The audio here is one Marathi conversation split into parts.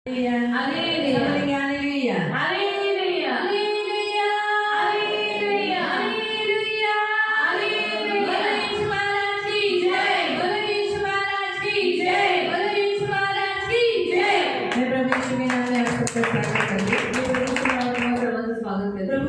प्रभु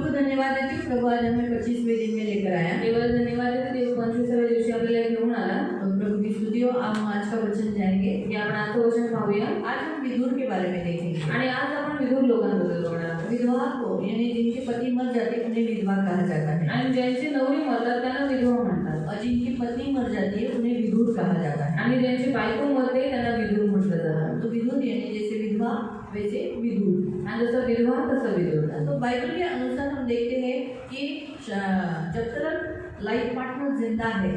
को धन्यवाद देते प्रभु आज हमें 25वें दिन में लेकर आया। केवल धन्यवाद देते देव 25व्या दिवशी आपल्याला घेऊन आला। प्रभु की स्तुति हो। हम आज का वचन जाएंगे की आपण आजचं वचन पाहूया। आज हम विधुर के बारे में देखेंगे आणि आज आपण विधुर लोकांबद्दल बघणार आहोत। विधवा को यानी जिनके पति मर जाते उन्हें विधवा कहा जाता है आणि ज्यांचे नवरी मरतात त्यांना विधवा म्हणतात और जिनकी पत्नी मर जाती है उन्हें विधुर कहा जाता है आणि ज्यांची बायको मरते त्यांना विधुर म्हटलं जातं। तो विधुर यानी जैसे विधवा वैसे विधुर आणि जसं विधवा तसं विधुर। तो बाइबल के अनुसार हम देखते हैं कि जब तक लाइफ पार्टनर जिंदा है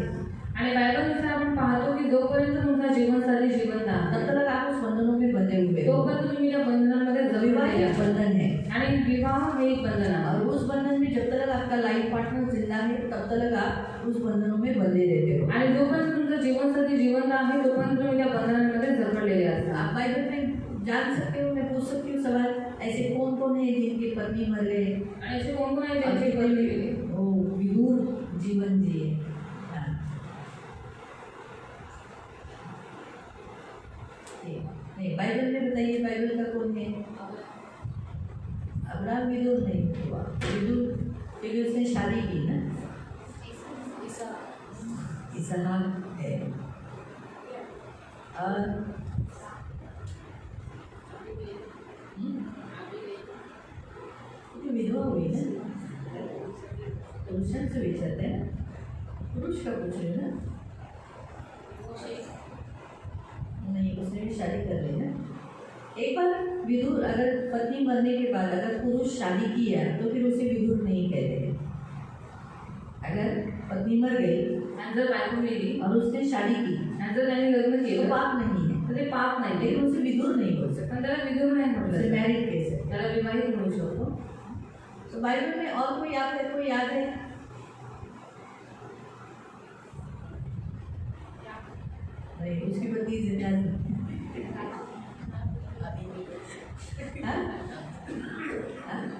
आणि बायबलनुसार आपण पाहतो की जोपर्यंत तुमचा जीवनसाथी जिवंत आहे तब तक आप उस बंधनों में बंधे हुए तोपर्यंत तुम्ही त्या बंधनांमध्ये जगलेले आहे। बंधन है आणि विवाह हे एक बंधन आहे और उस बंधन में जब तक आपका लाइफ पार्टनर जिंदा है तब तक आप उस बंधनों में बंधे रहते हो आणि जोपर्यंत तुमचा जीवनसाथी जिवंत आहे तोपर्यंत तुम्ही त्या बंधनांमध्ये जकड़लेले असता। आप बाइबल में जान सकते हो, मैं पूछ सकती हूँ सवाल, ऐसे कौन कौन है जिनकी पत्नी मर गए, ऐसे कौन कौन है जिनकी पत्नी वो विधुर जीवन जिए। नहीं बाइबल में बताइए, बाइबल का कौन है? अब्राहम विधुर नहीं हुआ, विधुर क्योंकि उसने शादी की ना। इसहाक है और विधवा हुई ना तो उससे विचारते हैं पुरुष का पूछ रहे ना। नहीं उसने भी शादी कर ली ना। एक बार विधुर अगर पत्नी मरने के बाद अगर पुरुष शादी किया तो फिर उसे विधुर नहीं कहते। अगर पत्नी मर गई जर बायको मेली और उसने शादी की जर त्याने लग्न केलं तो पाप नहीं है, तो ते पाप नाही, लेकिन उसे विधुर नहीं बोल सकता, त्याला विधुर नाही म्हटलं, मॅरिड केस आहे, त्याला विवाहित म्हणू शकतो। तो बाइबल में और कोई याद है? कोई याद है? नहीं उसकी पत्नी जिंदा है।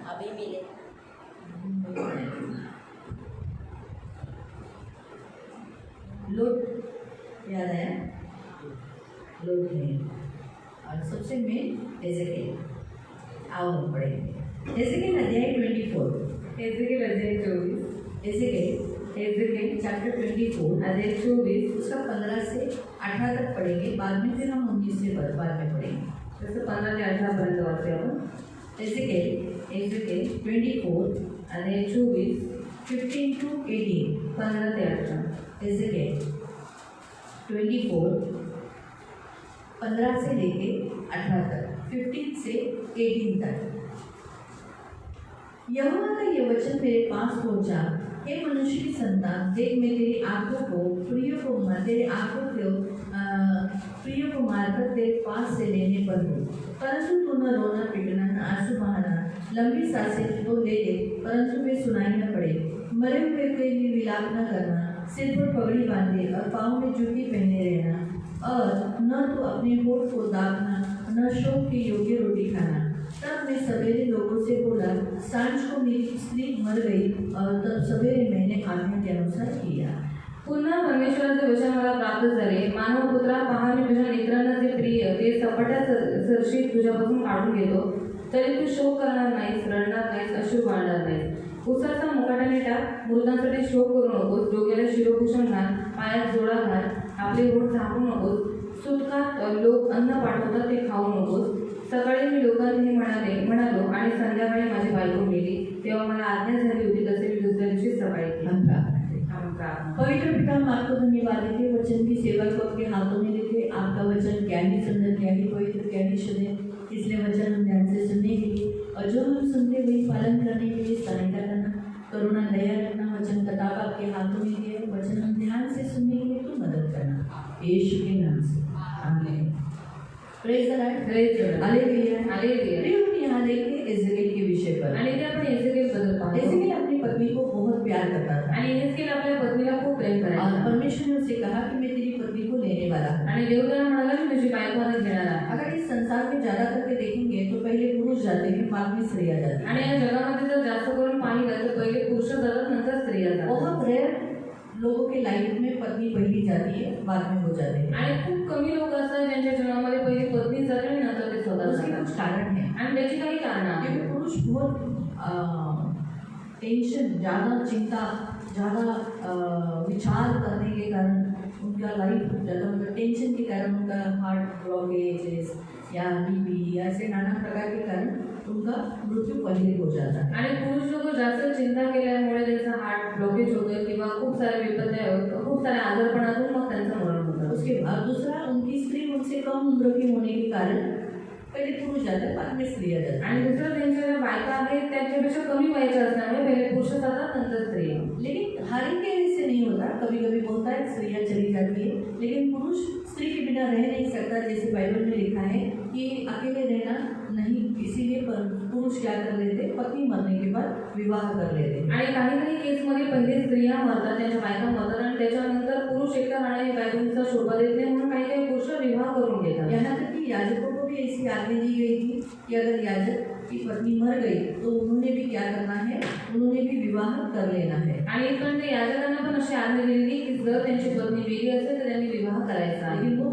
अभी मिले लोट याद है? लोट नहीं और सबसे मेन एजेकिएल। आओ हम पढ़ेंगे एजेकिएल अध्याय 24, एजेकिएल अध्याय 24, एजेकिएल चैप्टर 24 अध्याय 24 उसका 15 से 18 तक पढ़ेंगे। बाद में फिर हम 19 से बाद में पढ़ेंगे। जैसे 15 से 18 पर्यंत वाचते आपण। एजेकिएल 24 अध्याय 24 15 to 18 15 से 18। एजेकिएल 24 15 से लेके 18 तक 15 से 18 तक। यहोवा का ये वचन मेरे पास पहुंचा, हे मनुष्य की संतान, देख मैं तेरी आंखों को प्रियों को मारकर तेरे पास से लेने पर हूँ, परंतु तू न रोना पिटना न आंसू बहाना, लंबी सांसें तो ले ले परंतु वे सुनाई न पड़े, मरे हुए के लिए विलाप न करना, सिर पर पगड़ी बांधे और पाँव में जूती पहने रहना, और न तो अपने होठ को दागना न शोक के योग्य रोटी खाना। तब मैं सवेरे लोगों से बोला, सांझ को मेरी स्त्री मर गई, और तब सवेरे मैंने आज्ञा के अनुसार किया। पुन्हा परमेश्वराचे वचन मला प्राप्त झाले, मानव पुत्रा, पहा मी तुझ्या नेत्रांना जे प्रिय ते सपाट्या सरशी तुझ्यापासून काढून घेतो, तरी तू शोक करणार नाहीस, रडणार नाहीस, अश्रू वाढणार नाहीस। उसाचा मुकाटाने टाक, मृतांसाठी शोक करू नकोस, डोक्याला शिरोभूषण घाल, पायात जोडा घाल, आपले होठ झाकू नकोस, सुटकात लोक अन्न पाठवतात ते खाऊ नकोस। सकाळी मी लोकांनी म्हणालो आणि संध्याकाळी माझी बायको गेली, तेव्हा मला आज्ञा झाली होती तसे मी दुसऱ्या दिवशी सकाळी केली। पवित्र पिता, हम आपको धन्यवाद देते, वचन की सेवा को आपके हाथों में देते। आपका वचन क्या ही सुंदर, क्या ही पवित्र, क्या ही शुद्ध है, इसलिए वचन हम ध्यान से सुनने के लिए और जो हम सुनते वही पालन करने के लिए सहायता करना, करुणा दया रखना। वचन किताब आपके हाथों में दिए, वचन हम ध्यान से सुनने के लिए तो मदद करना, यीशु के नाम से आमीन। Praise the Lord, praise the Lord, hallelujah, hallelujah. यहाँ देखिए एजेकिएल के विषय पर, आणि ते आपण एजेकिएल बद्दल पाहतो। एजेकिएल अपनी पत्नी को बहुत प्यार करता था आणि एजेकिएल आपल्या पत्नीला खूप प्रेम करायचा। और परमेश्वर ने उससे कहा कि मैं तेरी पत्नी को लेने वाला हूँ, आणि देव त्याला म्हणाला की तुझी बायको आता घेणार आहे। अगर इस संसार में ज्यादातर पे देखेंगे तो पहले पुरुष जाते हैं, बाद में स्त्रियां जाती हैं। आणि या जगामध्ये जर जास्त करून पाहिलं तर पहिले पुरुष जातात नंतर स्त्रिया जातात. बहुत रेयर लोगों के लाइफ में पत्नी पहली जाती है, बाद में हो जाते हैं। आणि खूप कमी लोक असतात ज्यांच्या जीवनामध्ये पहिली पत्नी जाते आणि नंतर ते स्वतः उसके जातात. कुछ कारण है, आणि त्याची काही कारणं आहेत. क्योंकि पुरुष बहुत टेंशन, ज़्यादा चिंता, ज़्यादा विचार करने के कारण उनका लाइफ ज़्यादा मतलब टेंशन के कारण उनका हार्ट ब्लॉकेजेस या बीपी ऐसे नाना प्रकार के कारण उनका मृत्यू पहले हो जाता है। आणि पुरुष लोक जास्त चिंता केल्यामुळे त्यांचा हार्ट ब्लॉकेज होतं किंवा खूप साऱ्या विपत्त्या, खूप साऱ्या आजारपणातून मग त्यांचं मरण होतं. उसके बाद दूसरा, उनकी स्त्री उनसे कम उम्र की होने के कारण पहले पुरुष जाते हैं, बाद में स्त्रियां जाती हैं। आणि दुसरं त्यांच्या ज्या बायका आहेत त्यांच्यापेक्षा कमी वयाच्या असल्यामुळे पहिले पुरुष जातात नंतर स्त्रिया. लेकिन हर एक के ऐसे नहीं होता, कभी कभी होता है स्त्रियां चली जाती है, लेकिन पुरुष स्त्री के बिना रह नहीं सकता। जैसे बाइबल में लिखा है कि अकेले रहना नहीं, इसीलिए पुरुष क्या कर लेते, पत्नी मरने के बाद विवाह कर लेते। आणि काही केसमध्ये पहिले स्त्रिया मरतात, त्यांच्या बायका मरतात आणि त्याच्यानंतर पुरुष एकटा राहणे बायकोचा शोभा देत नाही म्हणून काही पुरुष विवाह करून घेतात. यहाँ तक कि याजकों को भी ऐसी आज्ञा दी गई थी कि अगर याजक की पत्नी मर गई तो उन्होंने भी क्या करना है, उन्होंने भी विवाह कर लेना है। आणि इकडे याजकांना पण अशी आज्ञा दिलेली की जर त्यांची पत्नी वेगळी असेल तर त्यांनी विवाह करायचा आहे. लेकिन वो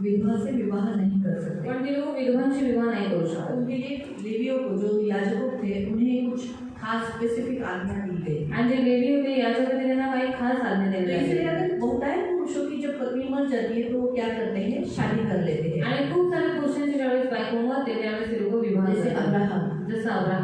विधवा से विवाह नहीं कर सकते। पण ते लोक विधवांशी विवाह नाही करू शकत. उनके लिए लेवियों को, जो याजकों थे, उन्हें कुछ खास स्पेसिफिक आज्ञा दी गई। आणि जे लेवी होते याजक होते त्यांना काही खास आज्ञा तो दिली इसलिए गेली. अगर होता है पुरुषों की जब पत्नी मर जाती है तो वो क्या करते हैं, शादी कर लेते हैं। आणि खूप साऱ्या पुरुषांची ज्यावेळेस बायको मरते त्यावेळेस ते लोक विवाह जैसे करतात. अब्राहम, जसं अब्राहम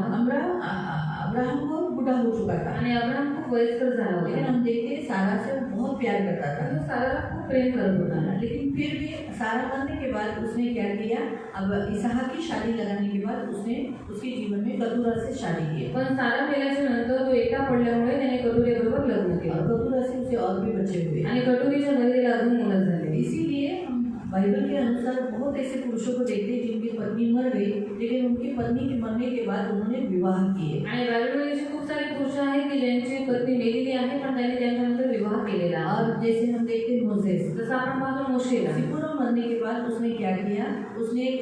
बहुत बूढ़ा हो चुका था, आणि अब्राहम खूप वयस्कर झाला लेकिन होता. हम देखते हैं सारा से वो बहुत प्यार करता था। तो साराला खूप प्रेम करत होता. लेकिन फिर भी सारा मरने के बाद उसने क्या किया, अब इसहाक की शादी लगाने के बाद उसने उसके जीवन में कतूरा से शादी की, पण सारा मेल्याच्या नंतर तो एकटा पडल्यामुळे त्याने कटुरीबरोबर लग्न और केलं कतूरा से उसे और भी बच्चे हुए। आणि कटुरीच्या घरी त्याला अजून मुलं झाले. इसीलिए हम बाइबल के अनुसार बहुत ऐसे पुरुषों को देखते हैं जिनकी पत्नी मर गई, लेकिन उनकी पत्नी के मरने के बाद उन्होंने विवाह किए। आणि बायबलमध्ये असे खूप सारे पुरुष आहेत की ज्यांची पत्नी मेलेली आहे पण त्यांनी त्यांच्यानंतर विवाह केलेला आहे. और जैसे हम देखते हैं मोसेस, जसं आपण पाहतो मोशेला. सिपोरा मरने के बाद उसने क्या किया, उसने एक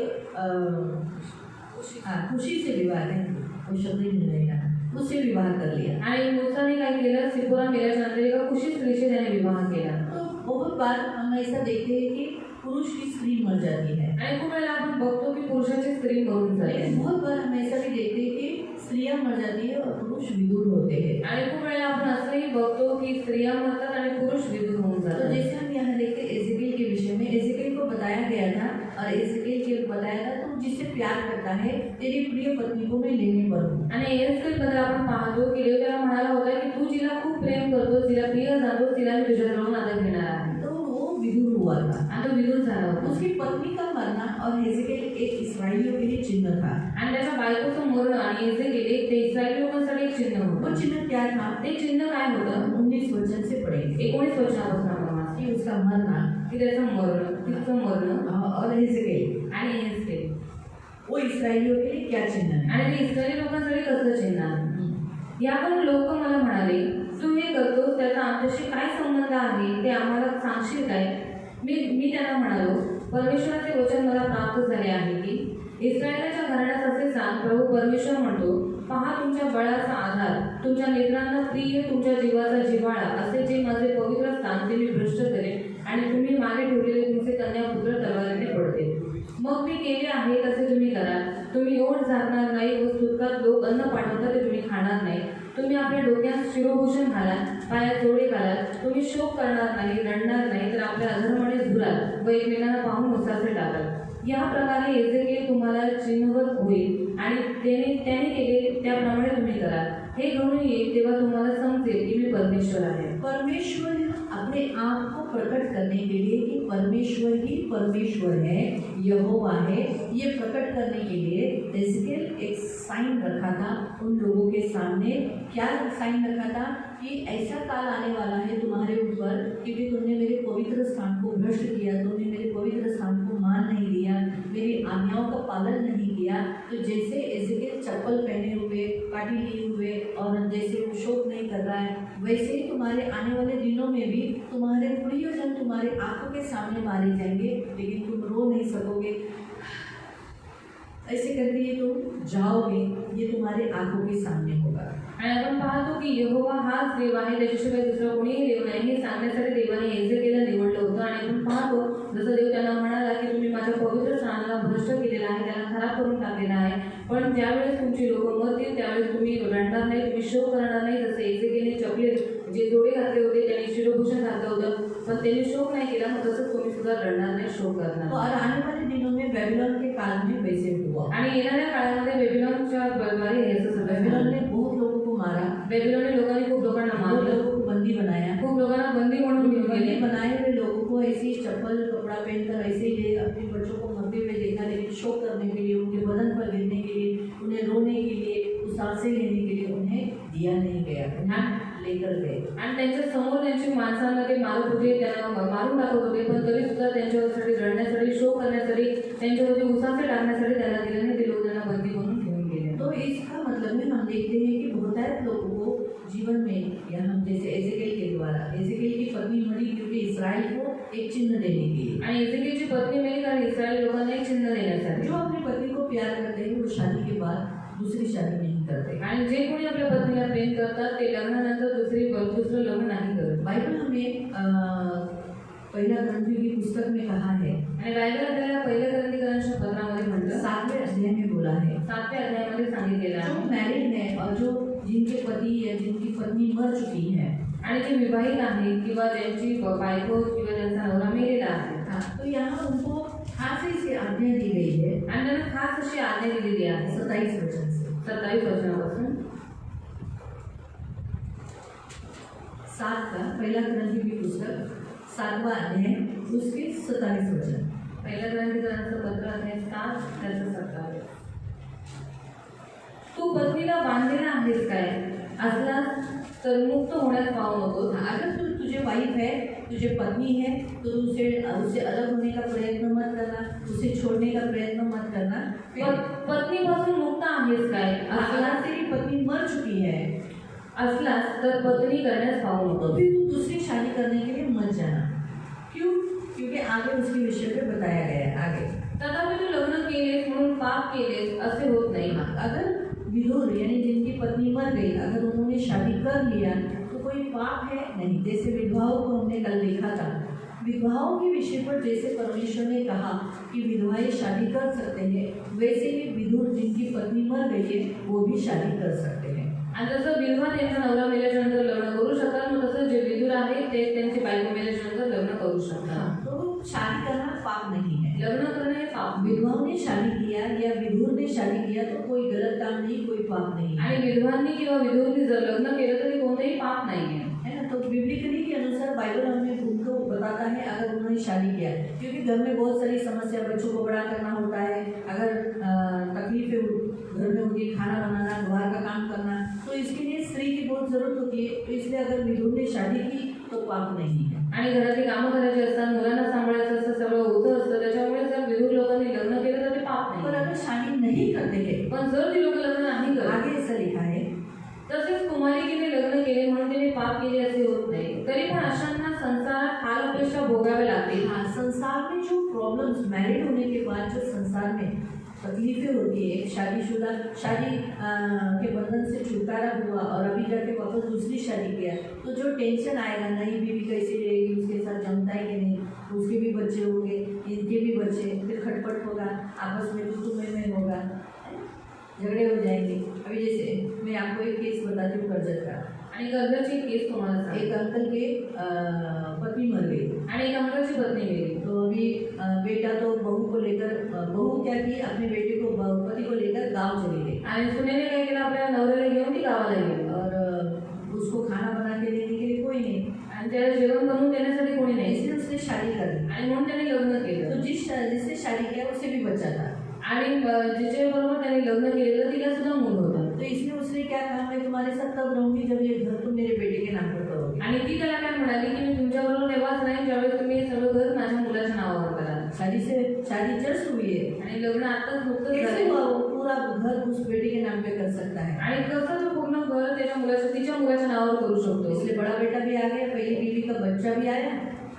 खुशी से विवाह है, वो शब्द ही मिल रहा, उससे विवाह कर लिया। आणि मूसाने काय केलं, सिपोरा मेल्याच्या नंतर एका खुशी स्त्रीशी त्याने विवाह केला. तो बहुत बार हम ऐसा देखते हैं कि पुरुष की स्त्री मर जाती है, आणि खूप वेळेला आपण बघतो की पुरुषाची स्त्री मरून जाते. लेकिन बहुत बार हम ऐसा भी देखते हैं कि स्त्रियां मर जाती है और पुरुष विदुर होते हैं। आणि खूप वेळेला आपण असंही बघतो की स्त्रिया मरतात आणि पुरुष विधवा होऊन तो जातात. जैसे हम यहाँ देखते हैं एजेकिएल के विषय में, एजेकिएल को बताया गया था और एजेकिएल को बताया था तू जिससे प्यार करता है तेरी प्रिय पत्नी को मैं लेने पर हूँ। आणि एस्केलमध्ये आपण पाहतो की देव त्याला म्हणाला होता की तू जिला खूप प्रेम करतो, जिला प्रिय जातो, तिला मी तुझ्याजवळून आता घेणार आहे. तो वो विदुर हुआ था। आणि तो विधूर झाला होता. उसकी पत्नी का मरना और एजेकिएल एक इस्राएलियों के लिए चिन्ह था। आणि त्याच्या बायकोचं मरण आणि जे गेले ते इस्रायली लोकांसाठी एक चिन्ह वो होतं. चिन्ह क्या था, ते चिन्ह काय होतं, 19 वचन से पढ़ेंगे 19 वचनापासून आपण वाचतो कि उसका मरना की त्याचं मरण, तिचं मरण और एजेकिएल आणि एस्केल वो इस्राएलियों के लिए क्या चिन्ह है। आणि ते इस्रायली लोकांसाठी कसलं चिन्ह आहे. यावर लोक मला म्हणाले, तू हे करतोस त्याचा आमच्याशी काय संबंध आहे ते आम्हाला सांगशील काय. मी त्यांना म्हणालो, परमेश्वराचे वचन मला प्राप्त झाले आहे की इस्रायलाच्या घराण्यास असे सांग, प्रभू परमेश्वर म्हणतो, पहा तुमच्या बळाचा आधार, तुमच्या नेत्रांना प्रिय, तुमच्या जीवाचा जिव्हाळा असे जे माझे पवित्र स्थान ते मी भ्रष्ट करेन आणि तुम्ही मागे ठेवलेले तुमचे कन्यापुत्र तलवारीने पडतील. मग मी केले आहे तसे तुम्ही करा. तुम्ही ओठ झाकणार नाही व सुटकात लोक अन्न पाठवतात ते तुम्ही खाणार नाही. तुम्ही आपल्या डोक्यात शिरोभूषण घालाल, पायात जोडे घालाल. तुम्ही शोक करणार नाही, रडणार नाही, तर आपल्या अधर्माने झुलाल व एकमेकांना पाहून उसासे टाकाल. या प्रकारे एजेकिएल तुम्हाला चिन्हवत होईल आणि त्याने केले त्याप्रमाणे तुम्ही कराल. हे घडून येईल तेव्हा तुम्हाला समजेल की मी परमेश्वर आहे. परमेश्वर अपने आप को प्रकट करने के लिए कि परमेश्वर ही परमेश्वर है, यहोवा है, ये प्रकट करने के लिए एजेकिएल एक साइन रखा था उन लोगों के सामने। क्या साइन रखा था कि ऐसा काल आने वाला है तुम्हारे ऊपर क्योंकि तुमने मेरे पवित्र स्थान को भ्रष्ट किया, तुमने मेरे पवित्र स्थान को मान नहीं लिया, मेरी आज्ञाओं का पालन नहीं किया। तो जैसे एजेकिएल चप्पल पहने हुए, काठी लिए हुए और जैसे वो शोक नहीं कर रहा है, वैसे ही तुम्हारे आने वाले दिनों में भी तुम्हारे प्रियजन तुम्हारे आंखों के सामने मारे जाएंगे, लेकिन तुम रो नहीं सकोगे, ऐसे करके ये तुम जाओगे, ये तुम्हारे आंखों के सामने होगा। आणि आपण पाहतो की यहोवा हाच देव आहे, त्याच्याशिवाय दुसरा कोणीही देव नाही हे सांगण्यासाठी देवाने एजेकियेला निवडलं होतं. आणि आपण पाहतो जसं देव त्यांना म्हणाला की तुम्ही माझ्या पवित्र स्थानाला भ्रष्ट केलेला आहे, त्याला खराब करून टाकलेला आहे, पण ज्यावेळेस तुमची लोक मरतील त्यावेळेस तुम्ही रडणार नाही, तुम्ही शोक करणार नाही. जसं एजेकियेने चपले जे जोडे घातले होते, त्यांनी शिरोभूषण घातलं होतं, पण त्यांनी शोक नाही केला, मग तसंच तुम्ही सुद्धा रडणार नाही, शोक करणार. तो और आने वाले दिनों में बेबीलोन के काल में वैसे हुआ। आणि येणाऱ्या काळामध्ये बेबीलोनच्या द्वारे हे असं सगळं बेबीलोन झालं. ने बहुत लोगों को मारा, बेबीलोनी लोकांनी खूप लोकांना बहुत मारलं, लोगों को बंदी बनाया। खूप लोकांना बंदी म्हणून घेऊन बंदी गेले. बनाए हुए लोगों को ऐसे ही चप्पल कपड़ा पहनकर ऐसे ही अपने बच्चों को मरते हुए देखा, लेकिन शोक करने के लिए, उनके बदन पर गिरने के लिए, उन्हें रोने के लिए, उस सांसें लेने के लिए उन्हें दिया नहीं गया, उन्हें लेकर गए। आणि त्यांच्या समोर त्यांची माणसांना ते मारत होते, त्यांना मारून टाकत होते, पण तरी सुद्धा त्यांच्यासाठी रडण्यासाठी, शोक करण्यासाठी, त्यांच्यावरती उसासे टाकण्यासाठी त्यांना दिले नाही, ते लोक त्यांना बंदी म्हणून घेऊन गेले. तो इसका मतलब है हम देखते हैं कि बहुतायत लोगों को जीवन में, या हम जैसे एजेकियल के द्वारा, एजेकियल की पत्नी मरी क्योंकि इस्राएल को एक चिन्ह देने के लिए। आणि एजेकियेलची पत्नी मेली कारण इस्रायल लोकांना एक चिन्ह देण्यासाठी. जो अपनी पत्नी को प्यार करते हैं वो शादी के बाद दूसरी शादी नहीं करते। आणि जे कोणी आपल्या पत्नीला प्रेम करतात ते लग्नानंतर दुसरं लग्न नाही करत. बाइबल हमें पहिला ग्रंथी की पुस्तक में कहा है, आणि बायबल आपल्याला पहिल्या ग्रंथीकरांच्या पत्रामध्ये म्हणतं, 7वें अध्याय में बोला है, 7व्या अध्यायामध्ये सांगितलेलं जो आहे, मैरिड है और जो जिनके पति या जिनकी पत्नी मर चुकी है, आणि जे विवाहित आहे किंवा ज्यांची बायको किंवा त्यांचा नवरा मेलेला आहे, हाँ, तो यहाँ उनको खास ऐसी आज्ञा दी गई है, आणि त्यांना खास अशी आज्ञा दिलेली आहे 27 वचन से। 27 वचनापासून. 7 का पहिला ग्रंथी की पुस्तक 7वां अध्याय उसके 27 वचन। पहिल्या ग्रंथीकरांचं पत्र अध्याय 7 त्याचं 27. तू पत्नीला बांधलेला आहेस काय, असलास तर मुक्त होण्यास पाहू नकोस. अगर तुझे वाइफ है, तुझे पत्नी है, तो उससे अलग होने का प्रयत्न मत करना, उसे छोड़ने का प्रयत्न मत करना। पत्नीपासून मुक्त आहेस काय, अगर तेरी पत्नी मर चुकी है असलास तर पत्नी करण्यास पाहू तो नको. फिर तू दूसरी शादी करने के लिए मत जाना। क्यों? क्योंकि आगे उसके विषय पे बताया गया है आगे। तथापि तू लग्न केलेस म्हणून पाप केलेस असे होत नाही. अगर विधुर यानी जिनकी पत्नी मर गई, अगर उन्होंने शादी कर लिया तो कोई पाप है नहीं। जैसे विधवाओं को हमने कल देखा था, विधवाओं के विषय पर जैसे परमेश्वर ने कहा कि विधवाएं शादी कर सकते हैं, वैसे ही विधुर जिनकी पत्नी मर गई है वो भी शादी कर सकते हैं। आणि जसं विधवा त्यांचा नवरा मेल्याच्या नंतर लग्न करू शकतात, मग तसं जे विधुर आहे ते त्यांची बायको मेल्याच्या नंतर लग्न करू शकतात. तो शादी करना पाप नहीं है। लग्न करणं हे पाप. विधवाओं ने शादी किया या विधुर ने शादी किया तो कोई गलत काम नहीं, कोई पाप नहीं है, आणि विधवांनी किंवा विधुरनी जर लग्न केलं तरी कोणतेही पाप नाही आहे. है ना। तो बिब्लिकली के अनुसार बाइबल हमें उनको बताता है अगर उन्होंने शादी किया, क्योंकि घर में बहुत सारी समस्या, बच्चों को बड़ा करना होता है, अगर तकलीफें घर में होती है, खाना बनाना, घर का काम करना, तो इसके लिए स्त्री की बहुत जरूरत होती है। तो इसलिए अगर विधुर ने शादी की तो पाप नहीं है। आणि घरातली कामं करायची असतात, मुलांना सांभाळायचं असतं, सगळं होतं असतं, त्याच्यामुळे जर विधुर लोकांनी लग्न केलं तर ते पाप पर नाही. अगर शादी नहीं करते हैं, पण जर ती लोक लग्न नाही करत, आगे ऐसा लिखा है, तसेच कुमारिकेने लग्न केले म्हणून तिने पाप केले असे होत नाही, तरी पण अशांना संसारात हाल अपेक्षा भोगावे लागतील. हाँ, संसार में जो प्रॉब्लम्स, मैरिड होने के बाद जो संसार में तकलीफें होती है, एक शादी के बंधन से छुटकारा हुआ और अभी जाके वापस दूसरी शादी किया, तो जो टेंशन आएगा, नई बीवी कैसी रहेगी, उसके साथ जमता है कि नहीं, उसके भी बच्चे होंगे, इनके भी बच्चे, फिर खटपट होगा, आपस में में होगा, झगड़े हो जाएंगे। अभी जैसे मैं आपको एक केस बताती हूँ कर्जत का। आणि कर्जाची केस तुम्हाला सांगते. एक अंकल के पत्नी मर गई आणि एक अंकलची पत्नी मेली. तो अभी बेटा तो बहू को लेकर, बहू क्या की अपने बेटे को, पति को लेकर गांव चली गई आणि सुनेने काय केलं, आपल्या नवऱ्याला घेऊन ती गावाला गेली. और उसको खाना बना के देने के लिए कोई नहीं, आणि त्याला जेवण बनवून देण्यासाठी कोणी नाही, इसलिए उसने शादी कर दी। आणि म्हणून त्याने लग्न केलं. तो जिसने शादी किया उसे भी बच्चा था, आणि जिच्याबरोबर त्याने लग्न केलेलं तिला सुद्धा मूल होतं. तो इसलिए उसने क्या कहा, मैं तुम्हारे साथ तब रहूंगी जब ये घर तुम मेरे बेटे के नाम पर करोगे। आणि ती त्याला काय म्हणाली की मी तुमच्याबरोबर तेव्हाच नाही ज्यावेळेस तुम्ही हे सगळं घर माझ्या मुलाच्या नावावर कराल. शादी जस्ट हुई है, आणि लग्न आताच नुकतंच कैसे झालं. हुआ वो पूरा घर उस बेटे के नाम पे कर सकता है? आणि कसं तो पूर्ण घर त्याच्या तिच्या मुलाच्या नावावर करू शकतो. इसलिए बड़ा बेटा भी आ गया, पहली बीवी का बच्चा भी आया,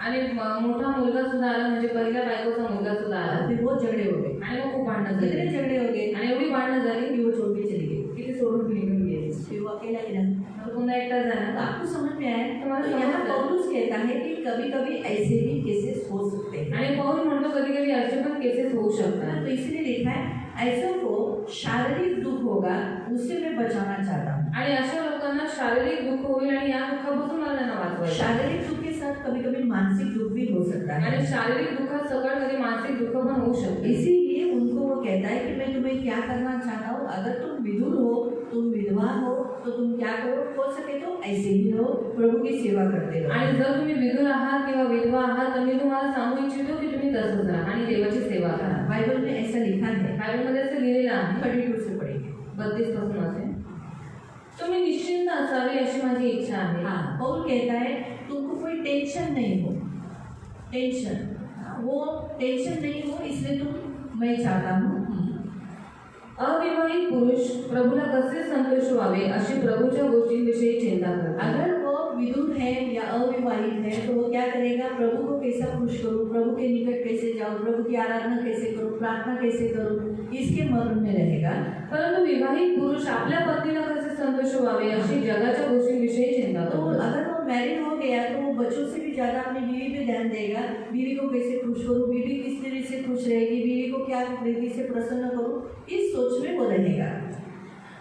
आणि मोठा मुलगा सुद्धा आला, म्हणजे पहिल्या बायकोचा मुलगा सुद्धा आला. फिर बहुत झगड़े हो गए, आणि मग खूप भांडणं इतने झाली. झगड़े हो गए आणि एवढी भांडणं झाली कि वो छोड़ के चली गई, की ती सोडून निघून गेली. फिर वो अकेला गिरा. मग पुन्हा एकटा तो झाला. आपको समझ में आया? तुम्हाला तो यहाँ समजलं. पौलुस कहता है कि कभी कभी ऐसे भी केसेस हो सकते हैं. आणि पौल म्हणतो कधी कधी असे पण केसेस होऊ शकतात. तो इसलिए लिखा है ऐसों को शारीरिक दुख होगा उससे मैं बचाना चाहता हूँ. आणि अशा लोकांना शारीरिक दुःख होईल आणि या दुःखापासून मला त्यांना वाचवायचं. शारीरिक दुख के साथ कभी कभी मानसिक दुख भी हो सकता है. आणि शारीरिक दुःखात सकट कधी मानसिक दुःख पण होऊ शकते. इसीलिए उनको वो कहता है कि मैं तुम्हें क्या करना चाहता हूँ, अगर तुम विधुर हो, तुम विधवा हो, तो तुम क्या करो, हो सके तो ऐसे ही रहो, प्रभु की सेवा करते रहो. आणि जर तुम्ही विधुर आहात किंवा विधवा आहात तर मी तुम्हाला सांगू इच्छितो की तुम्ही तसंच राहा आणि देवाची सेवा करा. बाइबल में ऐसा लिखा है. बायबलमध्ये असं लिहिलेलं आहे. 32 से पढ़ेंगे. 32 पासून असेल. तुम्ही निश्चिंत असावे अशी माझी इच्छा आहे. हाँ, पौल कहता है तुमको कोई टेंशन नहीं हो. टेंशन, वो टेंशन नहीं हो इसलिए मैं चाहता हूँ. अविवाहित पुरुष प्रभूला कसे संतोष व्हावे अशी प्रभूच्या गोष्टींविषयी चिंता करतात. अगर वो विधुर है या अविवाहित है तो वो क्या करेगा, प्रभु को कैसा खुश करूँ, प्रभु के निकट कैसे जाऊँ, प्रभु की आराधना कैसे करूँ, प्रार्थना कैसे करूँ, इसके मग्न में रहेगा. परंतु विवाहित पुरुष आपल्या पत्नीला कसे संतोष व्हावे अशी जगाच्या गोष्टींविषयी चिंता तो करतो. अगर वो मैरिड हो गया तो वो बच्चों से भी ज़्यादा अपनी बीवी पे ध्यान देगा. बीवी को कैसे खुश करूँ, बीवी किस तरह से खुश रहेगी, बीवी को क्या रीति से प्रसन्न करूँ, इस सोच में वो रहेगा.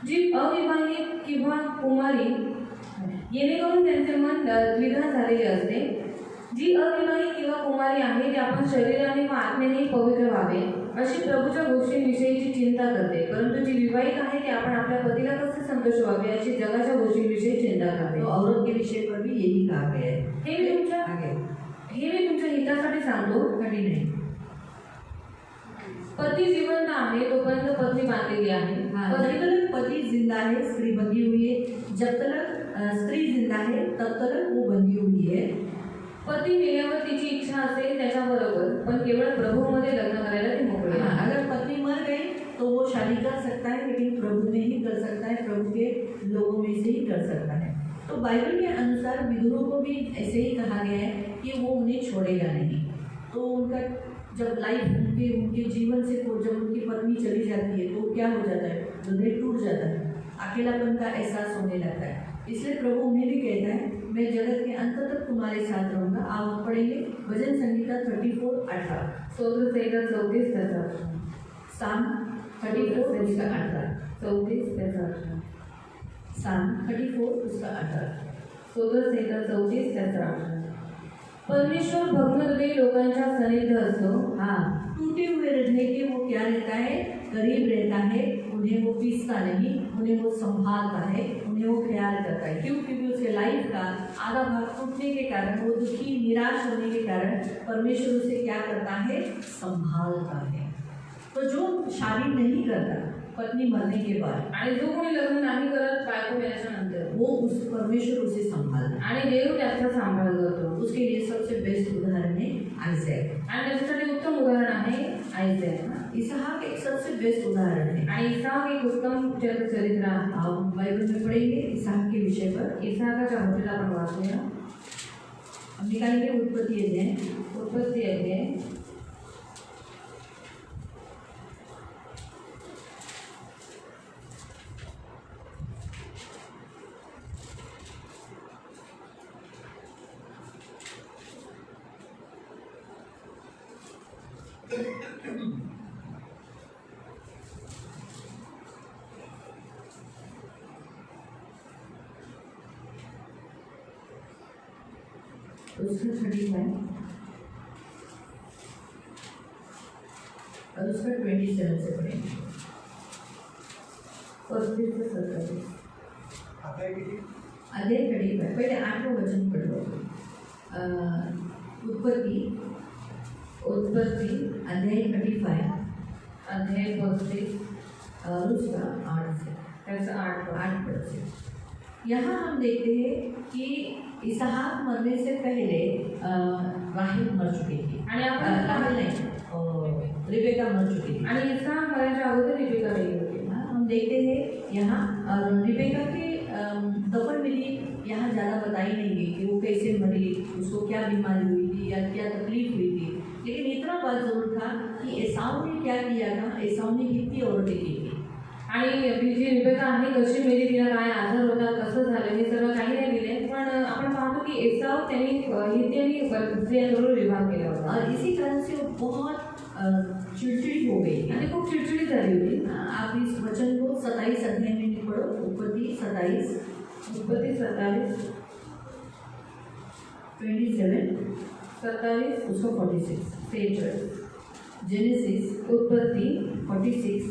जी अविवाहित किंवा कुमारी येणेकरून त्यांचे मन द्विधा झालेले असते. जी अविवाहित किंवा कुमारी आहे ती आपण शरीराने व आत्मेनेही पवित्र व्हावे अशी प्रभूच्या गोष्टींविषयीची चिंता करते. परंतु जी विवाहित आहे ती आपण आपल्या पतीला कसे संतोष व्हावे अशी जगाच्या गोष्टींविषयी चिंता करते. तो औरत के विषय पर भी यही कहा गया है. हे मी तुमच्या हितासाठी सांगतो. कभी नहीं. पती जिवंत आहे तोपर्यंत पत्नी बांधलेली आहे. हाँ, जब तक पति जिंदा है स्त्री बंधी हुई है. जब तक स्त्री जिंदा है तब तक वो बंधी हुई है. पती मेल्यावर तिची इच्छा असेल त्याच्याबरोबर, पण केवळ प्रभूमध्ये लग्न करायला ती मोकळी आहे. हाँ, अगर पत्नी मर गई तो वो शादी कर सकता है लेकिन प्रभु में ही कर सकता है, प्रभु के लोगों में से ही कर सकता है. तो बाइबल के अनुसार विधुरों को भी ऐसे ही कहा गया है कि वो उन्हें छोड़ेगा नहीं. तो उनका जब लाइफ उनके जीवन से जब उनकी पत्नी चली जाती है तो क्या हो जाता है, हृदय टूट जाता है, अकेलापन का एहसास होने लगता है. इसलिए प्रभु उन्हें भी कहता है मैं जगत के अंत तक तुम्हारे साथ रहूँगा. आप पढ़ेंगे भजन संहिता 34:18. स्तोत्र संहिता 34 त्याचा साम 34 उसका 18. 34 त्याचा साम 34 उसका 18. स्तोत्र संहिता 34 त्याचा 18. परमेश्वर भग्न हृदयी लोकांच्या सानिध्य असतो. हाँ, टूटे हुए हृदय के वो क्या रहता है, करीब रहता है. उन्हें वो पीसता नहीं, उन्हें वो संभालता है, उन्हें वो ख्याल करता है. क्यों? क्योंकि उसके लाइफ का आधा भाग टूटने के कारण, वो दुखी निराश होने के कारण परमेश्वर उसे क्या करता है, संभालता है. तो जो शादी नहीं करता पत्नी मरने के बाद आणि जो कोणी लग्न नाही करत बायको मेल्याच्या नंतर वो उस परमेश्वर उसे संभालता है. आणि देव त्याचा सांभाळ करतो. उसके लिए सबसे बेस्ट उदाहरण है आइजैक. आणि त्याच्यासाठी उत्तम उदाहरण आहे आयझॅक. इसहाक एक सबसे बेस्ट उदाहरण है. आणि इसाक एक उत्तम चरित्र आहे. आप बाइबल में पढ़ेंगे इसहाक के विषय पर. इसाकाच्या गोष्टीला आपण वाचूया. हम निकालेंगे उत्पत्ति अध्याय. उत्पत्ती अध्याय 35 और उसका 27 से पढ़ेंगे. 35 से 27. अध्याय 35. पहले 8वां वचन पढ़ो. उत्पत्ति अध्याय 35 अध्याय 35 और उसका 8 से त्याचा 8 पद से. यहाँ हम देखते हैं कि इसहाक मरने से पहले राहेल मर चुकी थी. आणि आपण राहेल नहीं, रिबेका मर चुकी थी. आणि इसाक मरायच्या अगोदर रिबेका गेली होती. हम देखते हैं यहाँ रिबेका के दफन विधि यहाँ ज़्यादा बताई नहीं गई कि वो कैसे मरी, उसको क्या बीमारी हुई थी या क्या तकलीफ हुई थी, लेकिन इतना बात जरूर था कि एसाव ने क्या किया था, एसाव ने कितनी औरतें की थी। आणि ती जी रिबेका आहे कशी मेली, तिला काय आजार होता, कसं झालं, हे सगळं काही नाही दिले, पण आपण पाहतो की एसाव त्यांनी हिती आणि स्त्रियांबरोबर विवाह केला होता और इसी कारण से वो बहुत चिड़चिड़ी हो गई आणि खूप चिडचिडी झाली होती। आप इस वचन को 27 अध्याय में पढ़ो, उत्पत्ति 27 उत्पत्ती 27 27 उसको 46 जेनेसिस उत्पत्ति 46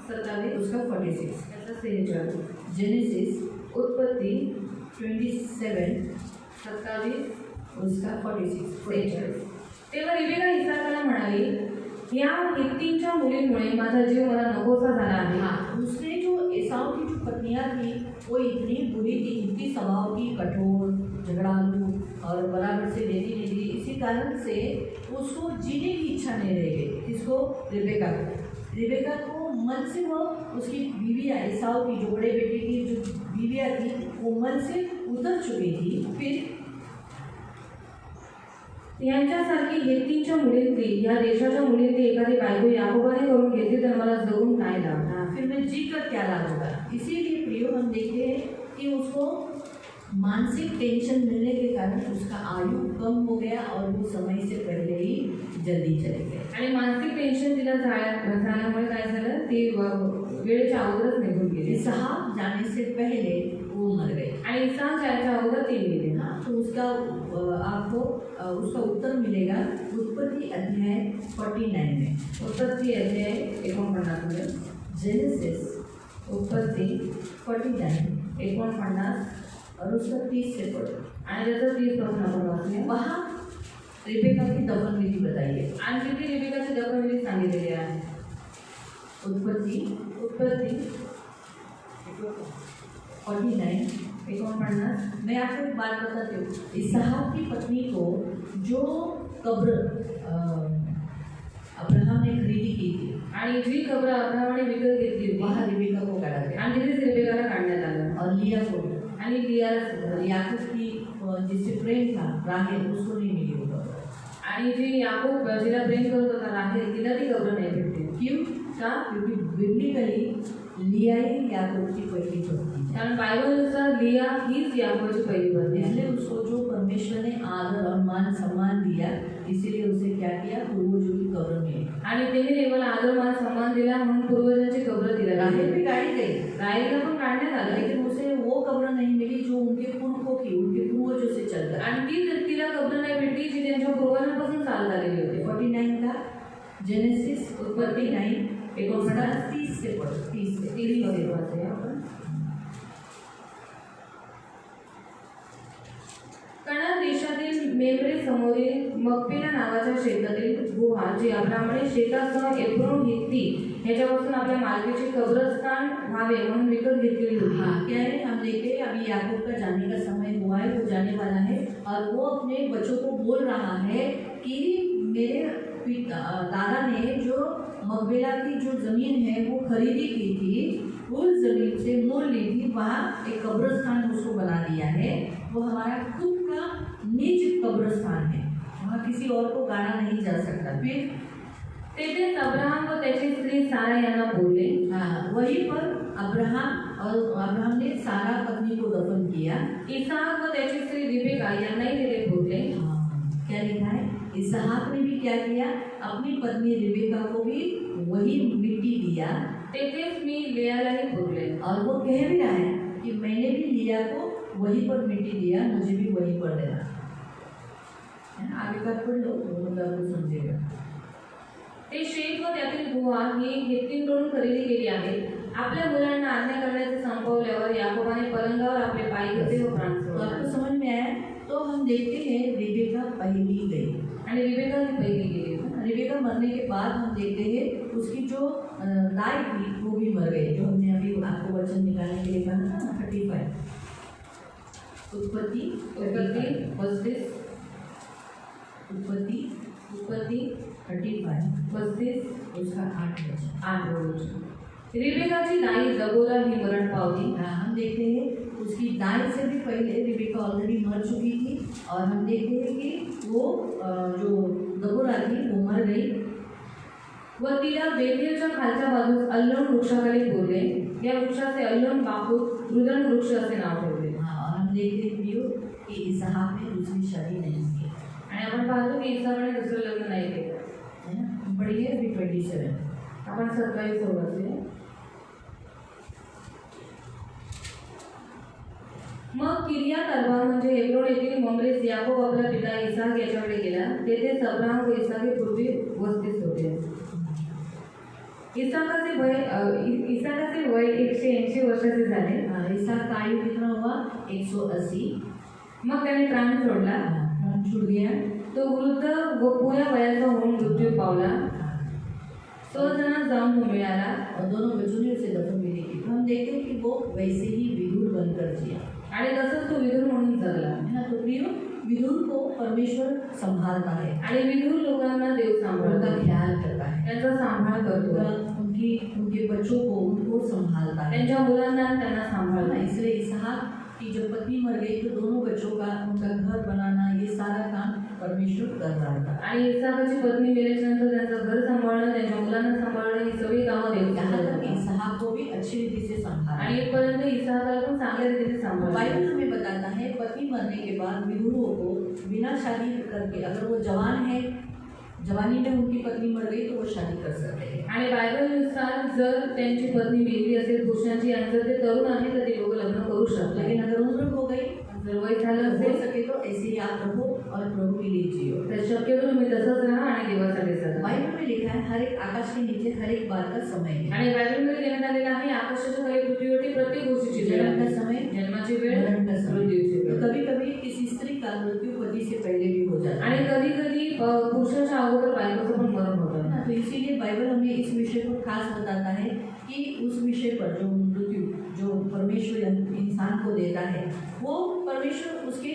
27 उसका 46 जेनेसिस उत्पत्ति 27 उसका 46 तेव्हा रिबेका इसाकाला म्हणाली, या हित्तींच्या मुलींमुळे माझा जीव मला नकोसा झाला आहे। हाँ, उसने जो एसाव की जो पत्नियां थी वो इतनी बुरी थी, इतनी स्वभाव की, कठोर, झगड़ालू और बराबर से देती नहीं थी, इसी कारण से उसको जीने की इच्छा नहीं रह गई। इसको रिबेका को मन से वो उसकी बीवियाँ एसाव की जो बड़े बेटे की जो बीवियाँ थी वो मन से उतर चुकी थी। फिर यांच्यासारखी हित्तींच्या मुलींची, या देशाच्या मुलींची एखादी बायको याकोबाने करून घेतली तर मला जगून काय लाभ, फिर मैं जी कर क्या लाभ होगा। इसीलिए प्रियो हम देखते हैं कि उसको मानसिक टेंशन मिलने के कारण उसका आयु कम हो गया और वो समय से पहले ही जल्दी चले गए। आणि मानसिक टेन्शन तिला झाल्यामुळे काय झालं, ती वेळेच्या अगोदरच निघून गेली। इसहाक जाने से पहले वो मर गए आणि इसाक जायच्या अगोदर ती गेली। तो उसका आपको उसका उत्तर मिलेगा उत्पत्ति अध्याय 49 में। उत्पत्ती अध्याय 49 में जेनेसिस उत्पत्ती 49 49 और उसका 30 से पढ़ो। आणि त्याचं 30 पासून आपण वाचूया। वहाँ रिबेका की दफन विधि बताइए। आणि तिथे रिबेकाची दफनविधी सांगितलेली आहे। उत्पत्ति 49 मैं आपको एक बात बताती हूँ। इसहाक की पत्नी को जो कब्र अब्राहम ने खरीदी की थी आणि जी कब्र अब्राहमाने विकत घेतली होती, वहाँ रिबेका को काढ़ा गया आणि तिथेच रिबेकाला काढण्यात आलं और लिया को आणि लियाला याकूब की जिससे प्रेम था राहेल उसको नहीं मिली वो कब्र। आणि जी याकूब जिला प्रेम करत होता राहेल, तिला ती कब्र नाही भेटली। क्यों? क्योंकि बिब्लिकली लिया ही याकूब की पहली पत्नी है। कारण बायबलनुसार लिया हीच याकूबची पहिली पत्नी आहे। इसलिए उसको जो परमेश्वर ने आदर और मान सम्मान दिया, इसीलिए उसे क्या किया, पूर्वजों की कब्र मिली। आणि त्यांनी देवाला आदर मान सम्मान दिला म्हणून पूर्वजांची कब्र तिला राहेल राहेल भी गाड़ी गई, राहेलला पण काढण्यात आलं, लेकिन उसे वो कब्र नहीं मिली जो उनके पुरखों की, उनके पूर्वजों से चलकर। आणि ती तिला कब्र नाही भेटली जी त्यांच्या पूर्वजांपासून चालत आलेली होती। 49 का जेनेसिस उत्पत्ति 9 30 से पढ़ो, 30 से वाचूया आपण। कनान देशातील मेम्रे समोरील मकपेला नावाच्या शेतातील गुहा जी अब्राहमाने शेतासह एब्रोन हित्ती ह्याच्यापासून आपल्या मालकीचे कब्रस्थान व्हावे म्हणून विकत घेतलेली होती। हाँ, क्या है, हम देखे अभी याकूब का जाने का समय हुआ है, वो जाने वाला है और वो अपने बच्चों को बोल रहा है कि मेरे दादा ने जो मकबेला की जो ज़मीन है वो खरीदी की थी, उस ज़मीन से मोल ली थी, वहाँ एक कब्रस्थान उसको बना दिया है। वो हमारा खुद का निज कब्रस्थान है, वहाँ किसी और को गाना नहीं जा सकता। फिर तेथेच अब्राहम व त्याची स्त्री सारा यांना बोलले। हाँ, वहीं पर अब्राहम ने सारा पत्नी को दफन किया। इसहाक व त्याची स्त्री रिबेका यांनाही तिथे बोलले। क्या लिखा है, इसहाक ने भी क्या किया, अपनी पत्नी रिबेका को भी वही मिट्टी दिया। तेथेच मी लियालाही बोलले। और वो कह भी रहा है कि मैंने भी लिया को वहीं पर मिट्टी दिया, मुझे भी वहीं पर देना है ना। आगे का पढ़ लो तो मतलब आपको समझेगा। ते शेत व त्यातील गुहा ही हित्तींकडून खरेदी केली आहे। आपल्या मुलांना आज्ञा करण्याचे संपवल्यावर याकोबाने पलंगावर आपले पाय घेतले व प्राण तो सोडले। आपको समझ में आया? तो हम देखते हैं रिबेका पहली गई आणि रिबेका ही पहिली गेली। रिबेका मरने के बाद हम देखते हैं उसकी जो दाई थी वो भी मर गई, जो हमने अभी आपको वचन निकालने के लिए कहा ना 35 उत्पत्ति 35 उसका 8 वचन। रिबेकाची दाई दबोरा ही मरण पावली। हम देखते हैं उसकी दाई से भी पहले रिबेका ऑलरेडी मर चुकी थी और हम देखते हैं कि वो जो दबोरा थी वो मर गई व तिला बेथेलच्या खालच्या बाजूस अल्लोन वृक्षाखाली पुरले। या वृक्षाचे अल्लोन बापूत रुदन वृक्ष असे नाव ठेवले। और हम देखते हैं प्रियो कि इसहाक ने दूसरी शादी नहीं की आणि आपण पाहतो की इसाकने दुसरं लग्न नाही केलं, है ना। पढ़िए अभी 27। आपण 27 वाचले। मग किर्यात अर्बा म्हणजे हेब्रोन येथील मम्रेस याकोब आपला पिता इसाक याच्याकडे गेला। तेथे अब्राहम व इसाक हे पूर्वी वस्तीस होते। इसाकाचे वय 180 वर्षाचे झाले। इसहाक का आयु कितना हुआ? 180। मग त्याने प्राण सोडला। प्राण छूट गया। तो वृद्ध व पुऱ्या वयाचा होऊन मृत्यू पावला। स्वजनात जाऊन तो मिळाला और दोनों बच्चों ने उसे दफन भी नहीं की। तो हम देखते हैं कि वो वैसे ही विदुर बनकर जिया, आणि तसंच तो विदुर म्हणून जगला, है ना। तो प्रियो विदुर को परमेश्वर संभालता है, आणि विदुर लोकांना देव उनका सांभाळतो, ख्याल करता है, त्यांचा सांभाळ करतो, उनके बच्चों को उनको संभालता है, त्यांच्या मुलांना त्यांना सांभाळतो। इसलिए इसहाक की जब पत्नी मर गई तो दोनों बच्चों का उनका घर बनाना ये सारा काम परमेश्वर कर रहा था। आणि इसाकाची पत्नी मेल्याच्या नंतर त्यांचं घर सांभाळणं, त्यांच्या मुलांना सांभाळणं ही सगळी कामं देव यहाँ तक सांभाळतो। इसहाक को भी अच्छी रीति से संभाला। आणि इथपर्यंत इसाकाला पण चांगल्या रीतीने सांभाळतो। बाइबल हमें बताता है पति मरने के बाद विधुओं को बिना शादी करके, अगर वो जवान है, जवानी में उनकी पत्नी मर गई तो वो शादी कर सकते हैं। आणि बायबलनुसार जर त्यांची पत्नी मेली असेल पुरुषांची आणि जर ते तरुण आहे तर ते लोक लग्न करू शकतात। लेकिन अगर उम्र हो गई, जर वय झालं हो असेल सके तो ऐसे ही आप रहो और प्रभु के लिए जियो। तर शक्यतो तुम्ही तसंच राहा आणि देवासाठी जगा। बाइबल में लिखा है हर एक आकाश के नीचे हर एक बात का समय है। आणि बायबलमध्ये देण्यात आलेलं आहे आकाशाच्या खाली पृथ्वीवरती प्रत्येक गोष्टीची वेळ जन्म आहे। का समय, जन्माची वेळ, मरण का समय। मृत्यूची तो वेळ। कभी कभी किसी स्त्री का मृत्यू पति से पहले भी हो जाता आणि है, कधी कधी पुरुषाच्या अगोदर बायकोचं पण मरण होतं। है ना। तो इसीलिए बाइबल हमें इस विषय को खास बताता है कि उस विषय पर जो मृत्यु जो परमेश्वर इंसान को देता है वो परमेश्वर उसके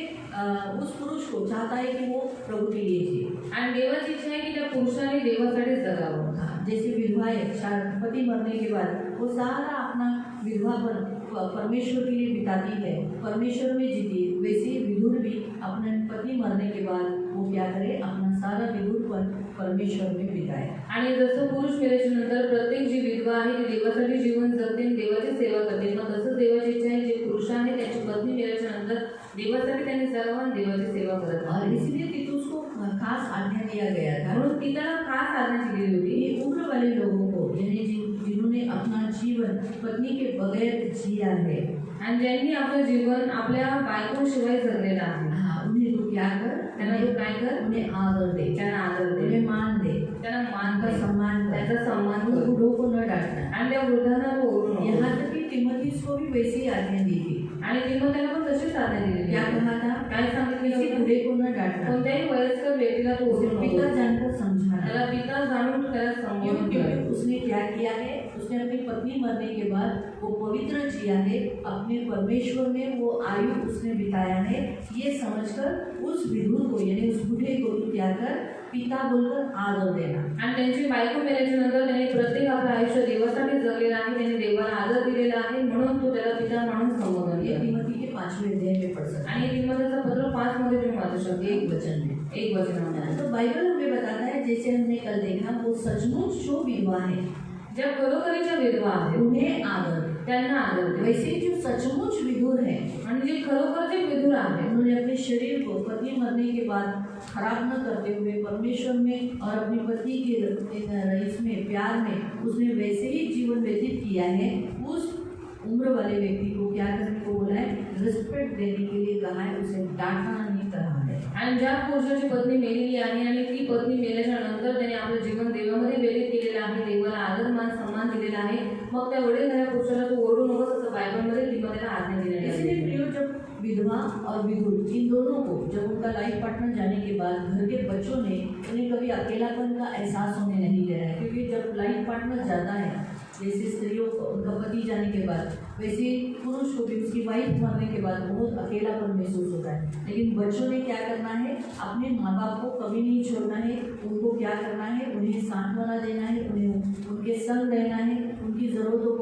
उस पुरुष को चाहता है कि वो प्रभु के लिए जिए। आणि देवाची इच्छा आहे की त्या पुरुषाने देवासाठी जगावं। जैसे विधवाएं पति मरने के बाद वो सारा अपना विधवापन परमेश्वर के लिए बिताती है, परमेश्वर में जीती है, वैसे ही विधुर भी अपने पति मरने के बाद वो क्या करे, अपना सारा विधुरपन परमेश्वर में बिताए। आणि जसं पुरुष मेल्याच्या नंतर प्रत्येक जी विधवा आहे ती देवासाठी जीवन जगते आणि देवाची सेवा करते, मग तसंच देवाची इच्छा आहे जे पुरुष आहे त्याची पत्नी मेल्याच्या नंतर देवासाठी त्यांनी जगावं आणि देवाची सेवा करत और राहावी। इसलिए तीतुस को खास आज्ञा दिया गया था। म्हणून तिला खास आज्ञा दिली होती ये उम्र वाले लोगों को, यानी जिन्होंने अपना जीवन पत्नी के बगैर जिया है, आणि ज्यांनी आपलं जीवन आपल्या बायकोशिवाय जगलेलं आहे उन्हें तू क्या कर, त्यांना तू काय कर, उन्हें आदर दे, त्यांना आदर दे, उन्हें मान दे, त्यांना मान उनका कर, सम्मान कर, त्यांचा सन्मान उन कर बूढ़ों को न डांटना। आणि त्या वृद्धांना तो ओरडू नको। यहाँ तक कि तिमोथीस को भी वैसी आज्ञा दी थी। आणि तिमोथेला पण तशीच आज्ञा दिली। क्या कहा था? काय सांगितलं किसी होतं? बूढ़े को न डांटना, कोणत्याही वयस्कर व्यक्तीला तो उसे ओरडू पिता नको। जानकर समझाना। त्याला पिता जाणून त्याला संबोधन क्योंकि कर। उसने क्या किया है, उसने अपनी पत्नी मरने के बाद वो पवित्र जिया है, अपने परमेश्वर में वो आयु उसने बिताया है, ये समझकर उस विधुर को यानी उस बूढ़े को क्या कर, पिता बोलकर आदर देना। आणि त्यांची बायको मेल्याच्या नंतर त्याने प्रत्येक आपलं आयुष्य देवासाठी जगलेलं आहे, त्याने देवाला आदर दिलेला आहे, म्हणून तो त्याला पिता म्हणून संबोधन ये केलं। तिमोथी के 5वें अध्याय में पढ़ सकते आणि तिमोथेचं पत्र 5 मध्ये तुम्ही वाचू शकता। हैं, एक वचन में। एक वचनामध्ये तो बाइबल हमें बताता है, जैसे हमने कल देखा, वो सचमुच जो विधवा है ज्या खरोखरीच्या विधवा आहेत उन्हें आदर दे। त्यांना आदर दे। वैसे ही जो सचमुच विधुर है आणि जे खरोखरचे विधुर आहेत उन्होंने अपने शरीर को पति मरने के बाद खराब न करते हुए परमेश्वर में और अपनी पति के इसमें प्यार में उसने वैसे ही जीवन व्यतीत किया है, उस उम्र वाले व्यक्ति को क्या करने को बोला है, रिस्पेक्ट देने के लिए कहा है, उसे डांटना नहीं कहा है। आणि ज्या पुरुषाची पत्नी मेलेली आहे आणि ती पत्नी मेल्याच्या नंतर त्याने आपलं जीवन देवामध्ये व्यतीत केलेलं आहे, देवाला आदर मान सन्मान दिलेला आहे, मग त्या वडीलधाऱ्या पुरुषाला तू ओरडू नकोस असं बायबलमध्ये तिमोथेला आज्ञा दिलेली इसलिए आहे। प्रियो, जब विधवा और विधुर इन दोनों को जब उनका लाइफ पार्टनर जाने के बाद घर के बच्चों ने उन्हें कभी अकेलापन का एहसास होने नहीं दे रहा है, क्योंकि जब लाइफ पार्टनर जाता है, जैसे स्त्रियों को उनका पति जाने के बाद, वैसे पुरुष को भी उसकी वाइफ मरने के बाद बहुत अकेलापन महसूस होता है। लेकिन बच्चों ने क्या करना है, अपने माँ बाप को कभी नहीं छोड़ना है, उनको क्या करना है, उन्हें सांत्वना देना है, उन्हें उनके संग रहना है, उनकी ज़रूरतों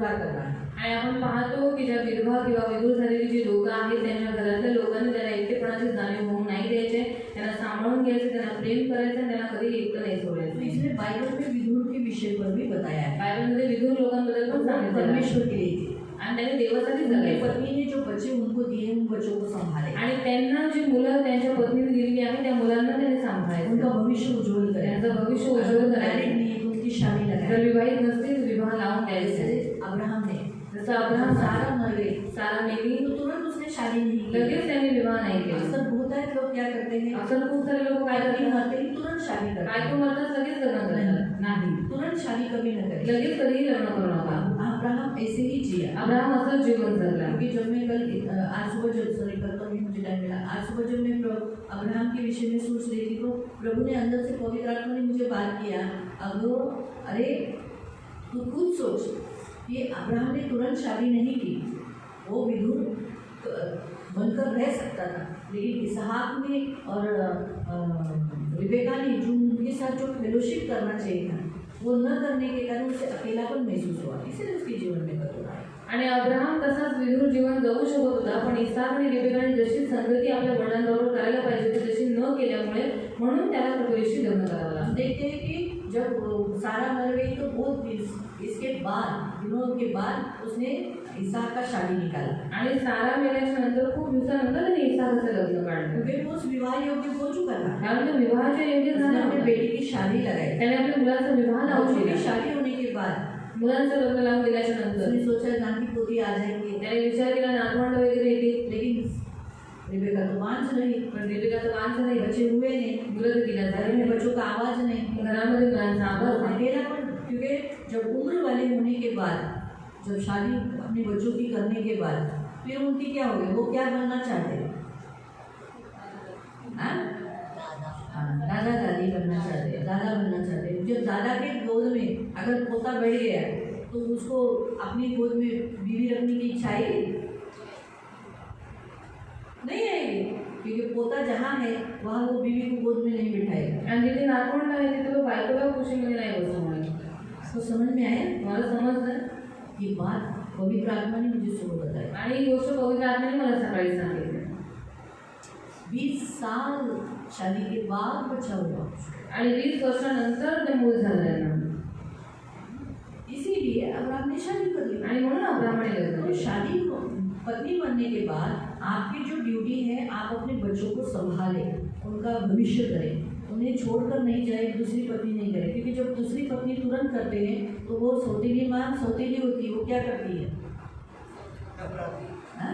पूरा करना है। आणि आपण पाहतो की ज्या विधवा किंवा विधूर झालेली जी लोक आहेत त्यांच्या घरातल्या लोकांनी त्यांना एकटेपणाची जाणीव होऊ नाही द्यायचे, त्यांना सांभाळून घ्यायचे, त्यांना प्रेम करायचं आणि त्यांना कधी एकटं नाही तो सोडायचं. इसलिए बाइबल में विधुर के विषय पर भी बताया है। बायबलमध्ये विधूर लोकांबद्दल पण सांगितलं आहे. परमेश्वर के लिए थी। आणि त्यांनी देवासाठी उनकी जगायचं. पत्नी ने जो बच्चे उनको दिए उन बच्चों को संभाले, आणि त्यांना जी मुलं त्यांच्या पत्नीने दिलेली आहे त्या मुलांना त्यांनी सांभाळायचं. उनका भविष्य उज्जवल करें। त्यांचं भविष्य उज्ज्वल मैरिड करायचं. नहीं है तो उनकी शादी जर लगाए। विवाहित नसतील विवाह लावून द्यायचे. जैसे अब्राहम ने, जसं अब्राहम सारा मर गई सारा मेली तो तुरंत उसने शादी नहीं की। लगेच त्यांनी विवाह नाही केला. अक्सर बहुत है लोग क्या करते हैं, अक्सर खूप सारे लोक काय पत्नी करतात, मरते ही तुरंत शादी करते बायको हैं। मरतात लगेच लग्न करतात. नाही, तुरंत शादी कभी न करें। लगेच कधीही लग्न करू नका. अब्राहम ऐसे ही जिया। अब्राहम असंच जीवन जगला. क्योंकि जब मैं आज सुबह जब सॉरी करता हूँ, मुझे टाइम मिला, आज सुबह जब मैं अब्राहम के विषय में सोच रही थी तो प्रभु ने अंदर से पवित्र आत्मा ने मुझे बात किया, अरे तू खुद सोच कि अब्राहम ने तुरंत शादी नहीं की, वो विधुर बनकर रह सकता था, लेकिन इसहाक ने और रिबेका ने जो उनके साथ जो फेलोशिप करना चाहिए था वो न करने के कारण उसे अकेलापन महसूस हुआ, इसलिए उसके जीवन में बदल आया। आणि अब्राहम तसाच विधूर जीवन जगू शकत होता, पण इसाक आणि रिबेकाने जशी संगती आपल्या वडिलांबरोबर करायला पाहिजे होती तशी न केल्यामुळे म्हणून त्याला कटोरीशी लग्न करावं लागलं. देखते हैं कि जब सारा मर गई तो बहुत इसके बाद दिनों के बाद उसने इसहाक का शादी निकाला, आणि सारा मेल्याच्या नंतर खूप दिवसानंतर त्याने इसाकाचं लग्न काढलं. क्योंकि वो उस विवाह योग्य हो चुका था। कारण तो विवाहाच्या योग्य उसने झाला अपने होता. बेटी की शादी लगाई। त्याने आपल्या मुलाचा विवाह लावून बच्चों की दिला. शादी होने के बाद मुलांचं लग्न लावून दिल्याच्या नंतर उसने सोचा नाती पोती आ जाएंगे, त्याने विचार केला नातवंड वगैरे येतील, लेकिन रिबेका तो मांझ रही, पण रिबेकाचं माणसं नाही, बच्चे हुए नहीं, मुलं तर तिला घर झाली में नाही. बच्चों का आवाज नहीं, घरामध्ये मुलांचा आवाज नाही. अकेलापन। क्योंकि जब उम्र वाले होने के बाद, जब शादी अपने बच्चों की करने के बाद फिर उनकी क्या हो गई, वो क्या बनना चाहते हैं, दादा दादी बनना चाहते हैं, दादा बनना चाहते हैं। जब दादा के गोद में अगर पोता बैठ गया तो उसको अपनी गोद में बीवी रखने की इच्छा आएगी, नहीं आएगी, क्योंकि पोता जहाँ है वहाँ वो बीवी को गोद में नहीं बिठाएगा। आणि जिथे नातवंड आहे तिथे तो बायकोला खुशीमध्ये नाही बसवणार. तो समझ में आया मला समजलं. ये बात पवित्र आत्मा ने मुझे सुबह बताई। आणि ही गोष्ट पवित्र आत्म्याने मला सकाळी सांगितली. 20 साल शादी के बाद बच्चा हुआ, आणि 20 वर्षानंतर ते मूल झालं त्यांना. इसीलिए अब्राहम ने शादी कर ली। आणि म्हणून अब्राहमाने लग्न तो केलं. शादी पत्नी बनने के बाद आपकी जो ड्यूटी है, आप अपने बच्चों को संभालें, उनका भविष्य करें, उन्हें छोड़कर नहीं जाए, दूसरी पत्नी नहीं करे, क्योंकि जब दूसरी पत्नी तुरंत करते हैं तो वो सौतेली माँ सौतेली होती है, वो क्या करती है, हाँ?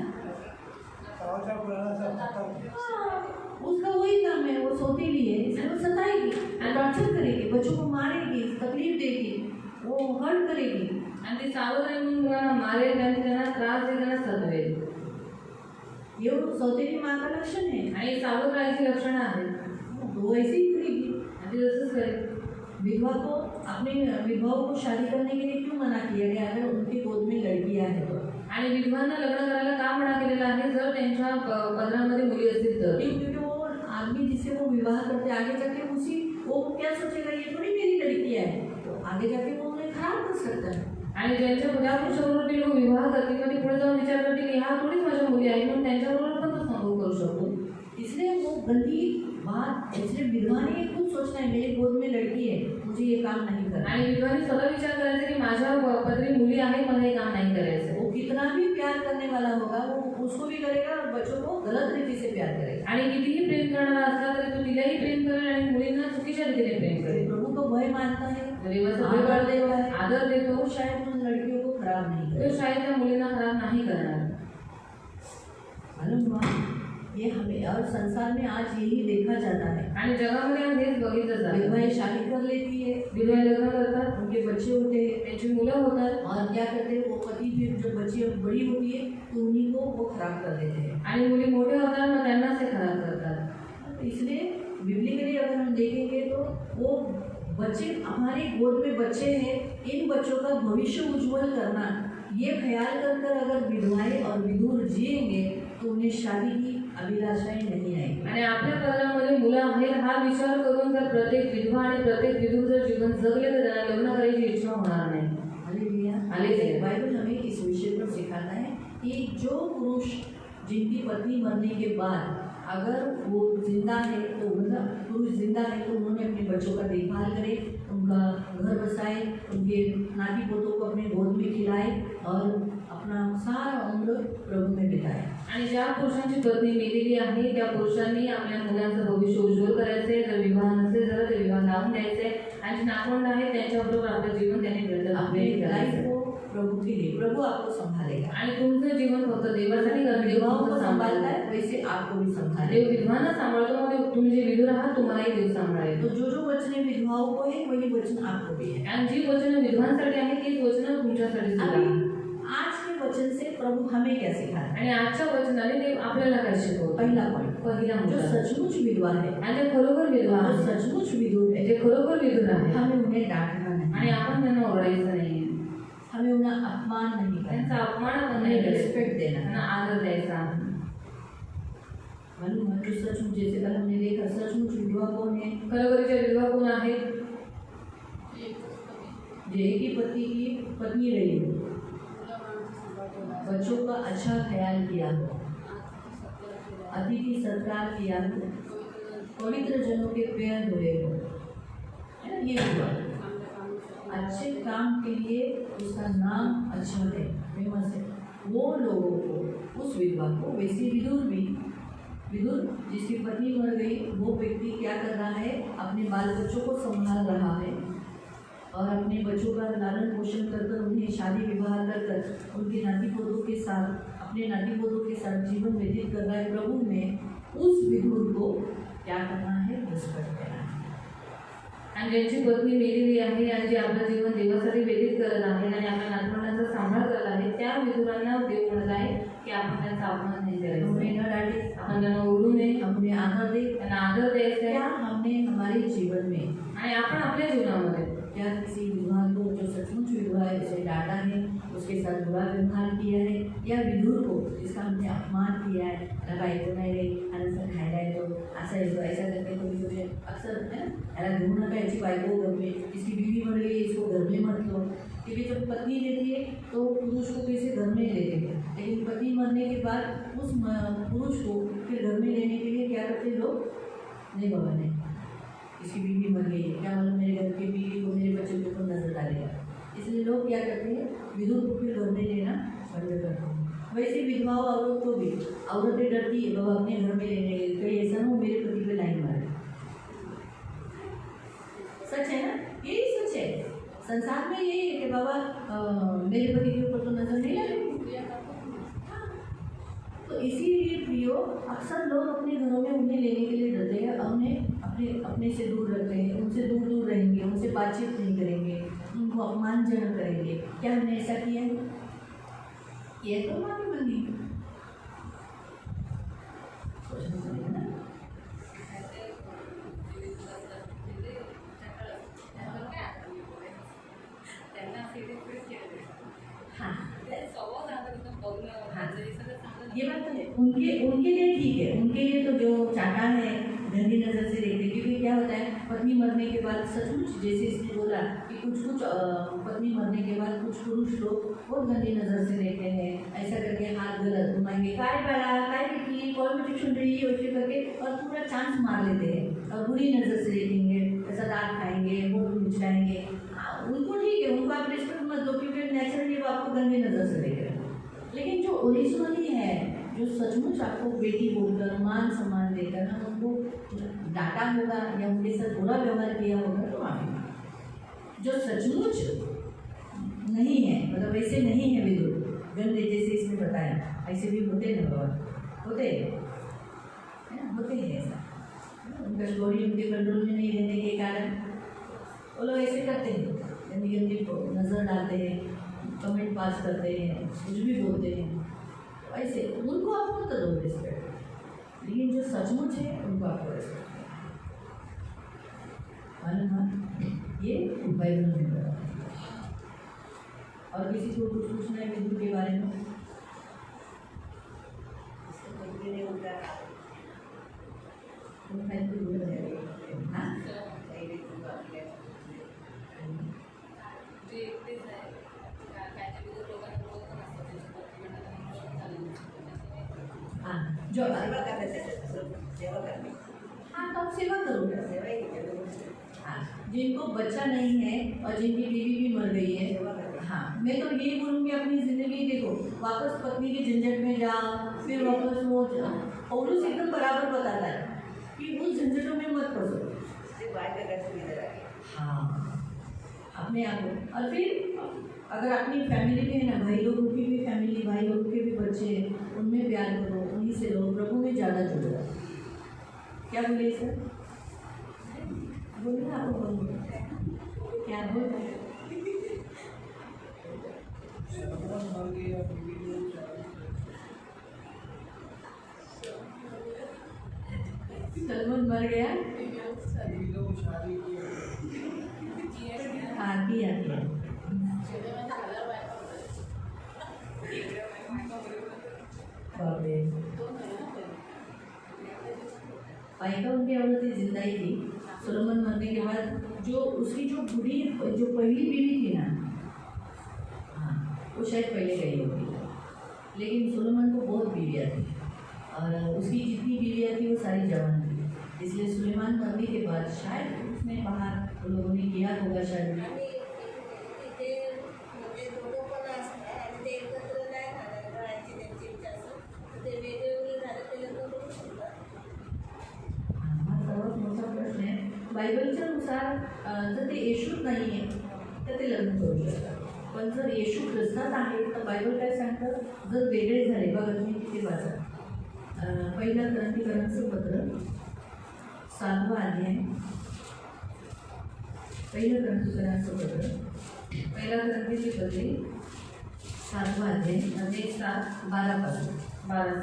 उसका वही काम है, वो सौतेली है, इसलिए वो सताएगी, टॉर्चर करेगी, बच्चों को मारेगी, तकलीफ देगी, वो हर्ट करेगी। आणि ती सावध राहील म्हणून मुलांना मारेल आणि त्यांना त्रास देईल, त्यांना सतवेल. ये वो सौतेली माँ का लक्षण है। आणि सावध राहायची लक्षणं आहेत. तो वो ऐसे ही करेगी। आणि ती तसंच करेल. विधवा को अपने विधवाओं को शादी करने के लिए क्यों मना किया गया, अगर उनकी गोद में लड़कियां हैं तो? आणि विधवांना लग्न करायला का मना केलेला आहे, जर त्यांच्या पदरामध्ये मुली असतील तर? क्योंकि वो आदमी जिसे वो विवाह करते आगे जाके उसी वो क्या सोचेगा, ये थोड़ी मेरी लड़कियां है, तो आगे जाके वो उन्हें खराब कर सकता है। आणि ज्यांच्या ज्या पुरुषाबरोबर ते लोक विवाह करतील तर ते पुढे जाऊन विचार करतील की ह्या थोडीच माझ्या मुली आहेत, म्हणून त्यांच्याबरोबर पण तो संभोग करू शकतो. इसलिए वो गंदी बात, इसलिए विधवा ने खुद सोचना है मेरे गोद में लड़की है, मुझे ये काम नहीं करना। आणि विधवाने स्वतः विचार करायचा की माझ्या पदरी मुली आहेत, मला हे काम नाही करायचं. वो कितना भी प्यार करने वाला होगा, वो उसको भी करेगा और बच्चों को गलत रीति से प्यार करेगा। आणि कितीही प्रेम करणारा असला तरी तो तिलाही प्रेम करेल आणि मुलींना चुकीच्या रीतीने प्रेम करेल. प्रभु को भय मानता है, देवाचा भय देता है, आदर देतो, तो शायद उन लड़कियों को खराब नहीं तो करेगा। शायद त्या मुलींना खराब नाही करणार. मालूम हुआ, ये हमें और संसार में आज यही देखा जाता है। आणि जगामध्ये आज हेच बघितलं जातं. विधवाएं शादी कर लेती है, विधवा लग्न करतात, उनके बच्चे होते हैं, त्यांची मुलं होतात और क्या करते हैं, वो पति फिर जब बच्ची बड़ी होती है तो उन्हीं को वो खराब कर देते हैं। आणि मुली मोठे होतात मग त्यांनाच ते खराब करतात. इसलिए बिब्लिकली अगर हम देखेंगे तो वो बच्चे, हमारे गोद में बच्चे हैं, इन बच्चों का भविष्य उज्जवल करना, ये ख्याल कर अगर विधवाएं और विधुर जिएंगे तो उन्हें शादी की अभिलाषाएं नहीं आएगी। आणि आपल्या पदरामध्ये मुलं आहेत हा विचार करून जर प्रत्येक विधवा आणि प्रत्येक विधूर जर जीवन जगले तर त्यांना लग्न करायची इच्छा होणार नाही. हालेलुया। आले बाइबल हमें इस विषय पर सिखाता है कि जो पुरुष जिनकी पत्नी मरने के बाद अगर वो जिंदा है तो मतलब पुरुष जिंदा है तो उन्होंने अपने बच्चों का देखभाल करे, उनका घर बसाए, उनके नाती पोतों को अपने गोद में खिलाए और अपना सारा उम्र प्रभु में बिताए। आणि ज्या पुरुषांची पत्नी मेलेली आहे त्या पुरुषांनी आपल्या मुलांचं भविष्य उज्ज्वल करायचे, जर विवाह नसेल तर ते विवाह लावून द्यायचे आणि नातवंड आहे त्यांच्याबरोबर आपलं जीवन त्यांनी अपने व्यतीत लाइफ करायचं को प्रभु के लिए, प्रभु आपको संभालेगा। आणि तुमचं जीवन फक्त देवासाठी करा, देव विधवाओं को तुमचं संभालता सांभाळता है वैसे आपको भी संभालेगा। देव विधवांना सांभाळतो, मग तुम्ही जे विधुर आहात तुम्हालाही देव सांभाळेल। तो जो वचन विधवाओं को है वही वचन आपको भी है। आणि जी वचनं विधवांसाठी आहे तीच वचनं तुमच्यासाठी सुद्धा अभी आहे। आज के वचन से प्रभु हमें क्या सिखाता है? आणि आजच्या वचनाने देव आपल्याला काय शिकवतो? पहला पॉइंट, पहिला जो मुद्दा, सचमुच विधवा है, आणि ते खरोखर विधवा जो आहे, सचमुच विधुर है, जे खरोखर विधुर आहे, हमें उन्हें डांटना नहीं, आणि आपण त्यांना ओरडायचं नाही, हमें उन्हें अपमान नहीं करना, त्यांचा अपमान आपण उन्हें नाही करायचा, रिस्पेक्ट देना। त्यांना आदर द्यायचा। मालूम है जो सचमुच, जैसे कल हमने देखा, सचमुच विधवा कौन है? खरोखरीच्या विधवा कोण आहेत? जो एक ही पति की पत्नी रही हो, बच्चों का अच्छा ख्याल किया हो, अतिथि सत्कार किया हो, पवित्र जनों के पैर धोए हो, है ना? ये हुआ अच्छे काम के लिए उसका नाम अच्छा है, फेमस है। वो लोगों को, उस विधवा को, वैसे विदुर जिसकी पत्नी मर गई, वो व्यक्ति क्या कर रहा है? अपने बाल बच्चों को संभाल रहा है और अपने बच्चों का लालन पोषण कर उन्हें शादी विवाह कर उनके नाती पोतों के साथ, अपने नाती पोतों के साथ जीवन व्यतीत कर रहा है। प्रभु में उस विधुर को क्या करना है? रिस्पेक्ट देना है। आणि ज्यांची पत्नी मेलेली आहे आणि जे आपलं जीवन देवासाठी व्यतीत करत आहे आणि आपल्या नातवंडांचा सांभाळ करत आहे, त्या विधुरांना देव म्हणत आहे की आपण त्यांचा अपमान नाही करायचा, उन्हें न डांटे, आपण त्यांना ओरडू नये, अपने आदर दे। त्यांना आदर द्यायचा क्या आहे। हमने हमारे जीवन में, आणि आपण आपल्या जीवनामध्ये क्या किसी विधवा को, जो सचमुच विधवा है, उसे डांटा है, उसके साथ बुरा व्यवहार किया है, या विधुर को जिसका हमने अपमान किया है, बायको नाही रे, अनंतर खायला येतो, असं येतो, ऐसा करके कभी कभी अक्सर है ना, याला घेऊ नका, याची बायको घर में, इसकी बीवी मर गई, इसको घर में मत लो। क्योंकि जब पत्नी लेती है तो पुरुष को कैसे घर में लेते हैं, लेकिन पति मरने के बाद उस पुरुष को फिर घर में लेने के लिए क्या करते लोग? नहीं बाबा नहीं, इसकी बीवी मर गई है, क्या मतलब मेरे घर की बीवी को, मेरे बच्चों के ऊपर नजर डालेगा, इसलिए लोग क्या करते हैं? विधुर को फिर घर में लेना बंद करते हैं। वैसे विधवाओं औरत को भी, औरतें डरती है बाबा अपने घर में लेने के, कहीं ऐसा ना हो मेरे पति पे लाइन मारे। सच है ना, यही सच है, संसार में यही है कि बाबा मेरे पति के ऊपर तो नजर नहीं डालेगी। तो इसीलिए प्रियो, अक्सर लोग अपने घरों में उन्हें लेने के लिए डरते हैं, उन्हें अपने से दूर रखते हैं, उनसे दूर रहेंगे, उनसे बातचीत नहीं करेंगे, उनको अपमानजनक करेंगे। क्या हमने ऐसा किया है? ये तो मानी बनी सोचना पड़ेगा ना। हाँ, ये बात तो है, उनके लिए ठीक है, उनके लिए तो जो चाटा है गंदी नज़र से देखते, क्योंकि क्या होता है पत्नी मरने के बाद सचमुच, जैसे इसने बोला कि कुछ पत्नी मरने के बाद कुछ पुरुष लोग बहुत गंदी नज़र से देखते हैं, ऐसा करके हाथ गलत घुमाएंगे, काय बड़ा काय की कॉल में सुन रही है वैसे करके, और पूरा चांस मार लेते हैं और बुरी नज़र से देखेंगे, ऐसा दांत खाएंगे, मुँह मिचलाएंगे। उनको ठीक है, उनको आप रिस्पेक्ट मत दो, क्योंकि नेचुरली वो आपको गंदी नज़र से देख रहे हैं। लेकिन जो ओरिजिनली है, जो सचमुच आपको बेटी बोलकर मान सम्मान देकर ना उनको डांटा होगा या उनके साथ बुरा व्यवहार किया होगा तो माफी। जो सचमुच नहीं है, मतलब वैसे नहीं है विदुर, गंदे जैसे इसने बताया, ऐसे भी होते हैं बाबा, होते हैं ऐसा, उनका स्टोरी उनके कंट्रोल में नहीं रहने के कारण वो लोग ऐसे करते हैं, गंदी गंदी नज़र डालते हैं, कमेंट पास करते हैं, कुछ भी बोलते हैं, ऐसे उनको आपको तो दो रिस्पेक्ट, लेकिन जो सचमुच है उनको आपको रिस्पेक्ट मालूम है। ये बाइबल में बताया। और किसी को कुछ पूछना है विधुर के बारे में? हाँ जो सेवा करने सेवा करने हाँ तो आप सेवा करो। सेवा ही करो। हाँ, जिनको बच्चा नहीं है और जिनकी बीवी भी मर गई है, हाँ मैं तो यही बोलूँगी अपनी ज़िंदगी देखो वापस पत्नी के झंझट में जाओ, फिर वापस वो पौलुस एकदम बराबर बताता है कि उस झंझटों में मत फंसो। सिर्फ भाई का घर से इधर आ गया। हाँ अपने आप को, और फिर अगर अपनी फैमिली में है ना, भाई लोगों की भी फैमिली, भाई लोगों के भी बच्चे, उनमें प्यार करो, उन्हीं से रहो, प्रभु में ज़्यादा जुड़ो। क्या बोले सर? बोलिए ना, आपको बोलिए क्या बोल सलमान मर गया। हाँ किया किया। बाइका उनकी औरतें जिंदा ही थी। सोलोमन मरने के बाद जो उसकी जो बुढ़ी जो पहली बीवी थी ना, हाँ वो शायद पहले गई होगी, लेकिन सोलोमन को बहुत बीवियाँ थी और उसकी जितनी बीवियाँ थी वो सारी जवान थी, इसलिए सुलेमान मरने के बाद शायद उसने बाहर उन लोगों ने किया होगा शायद। बायबलच्या नुसार जर ते येशूच नाही आहे तर ते लग्न करू शकतात, पण जर येशू ख्रिस्तात आहे तर बायबल काय सांगतं, जर वेगळे झाले, बघा तुम्ही किती वाचा, पहिला क्रांतिकारांचं पत्र 7वा अध्याय, पहिलं क्रांतिकारांचं पत्र, पहिला क्रांतीची पत्रे 7वा अध्याय, म्हणजे 7:12 12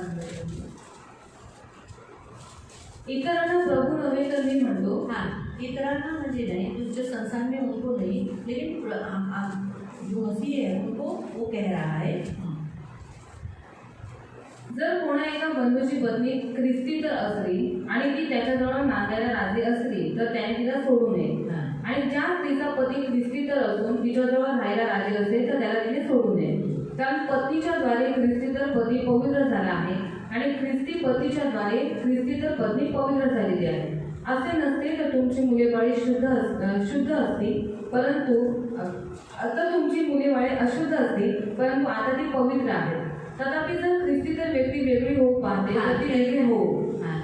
इतरांना प्रभू नव्हे तर मी म्हणतो। हाँ इतरांना म्हणजे नहीं, दूसरे संसार में उनको नहीं, लेकिन जो मसीह है उनको वो कह रहा है। जर कोणा एका बंधूची पत्नी ख्रिस्ती तर असली आणि ती त्याच्याजवळ नांदायला राजी असली तर त्याने तिला सोडू नये, आणि ज्या स्त्रीचा पती ख्रिस्ती तर असून तिच्याजवळ राहायला राजी असेल तर त्याला तिने सोडू नये, कारण पत्नीच्या द्वारे ख्रिस्ती तर पती पवित्र झाला आहे आणि ख्रिस्ती पतीच्या द्वारे ख्रिस्ती तर पत्नी पवित्र झालेली आहे। असे नसते तर तुमची मुलेबाळे शुद्ध असती, परंतु आता तुमची मुलेबाळे अशुद्ध असती, परंतु आता ती पवित्र आहे। तथापि जर ख्रिस्ती तर व्यक्ती वेगळी होऊ पाहते तर ती वेगळी हो।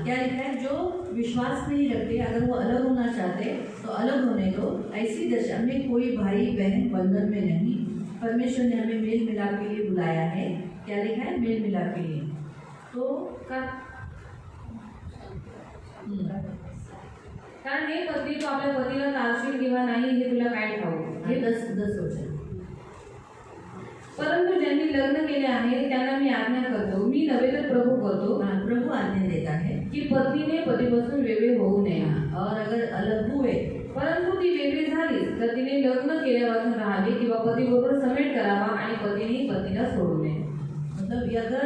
क्या लिखा है, जो विश्वास नहीं रखते अगर वो अलग होना चाहते तो अलग होने दो, ऐसी दशा में कोई भाई बहन बंधन में नहीं, परमेश्वर ने हमें मेल मिलाप के लिए बुलाया है। क्या लिखा है, मेल मिलाप के लिए। तो कारण हे पती तू आपल्या पतीला तारशील किंवा नाही हे तुला काय ठाऊक, हे 10 वचन। परंतु ज्यांनी लग्न केले आहे त्यांना मी आज्ञा करतो, मी नव्हे तर प्रभू करतो, प्रभु आज्ञा देता है की पत्नीने पतीपासून वेगळे होऊ नये, और अगर अलग हुए परंतु ती वेगळी झाली तर तिने लग्न केल्यापासून राहावे किंवा पतीबरोबर समेट करावा आणि पतीने पतीला सोडू नये। मतलब अगर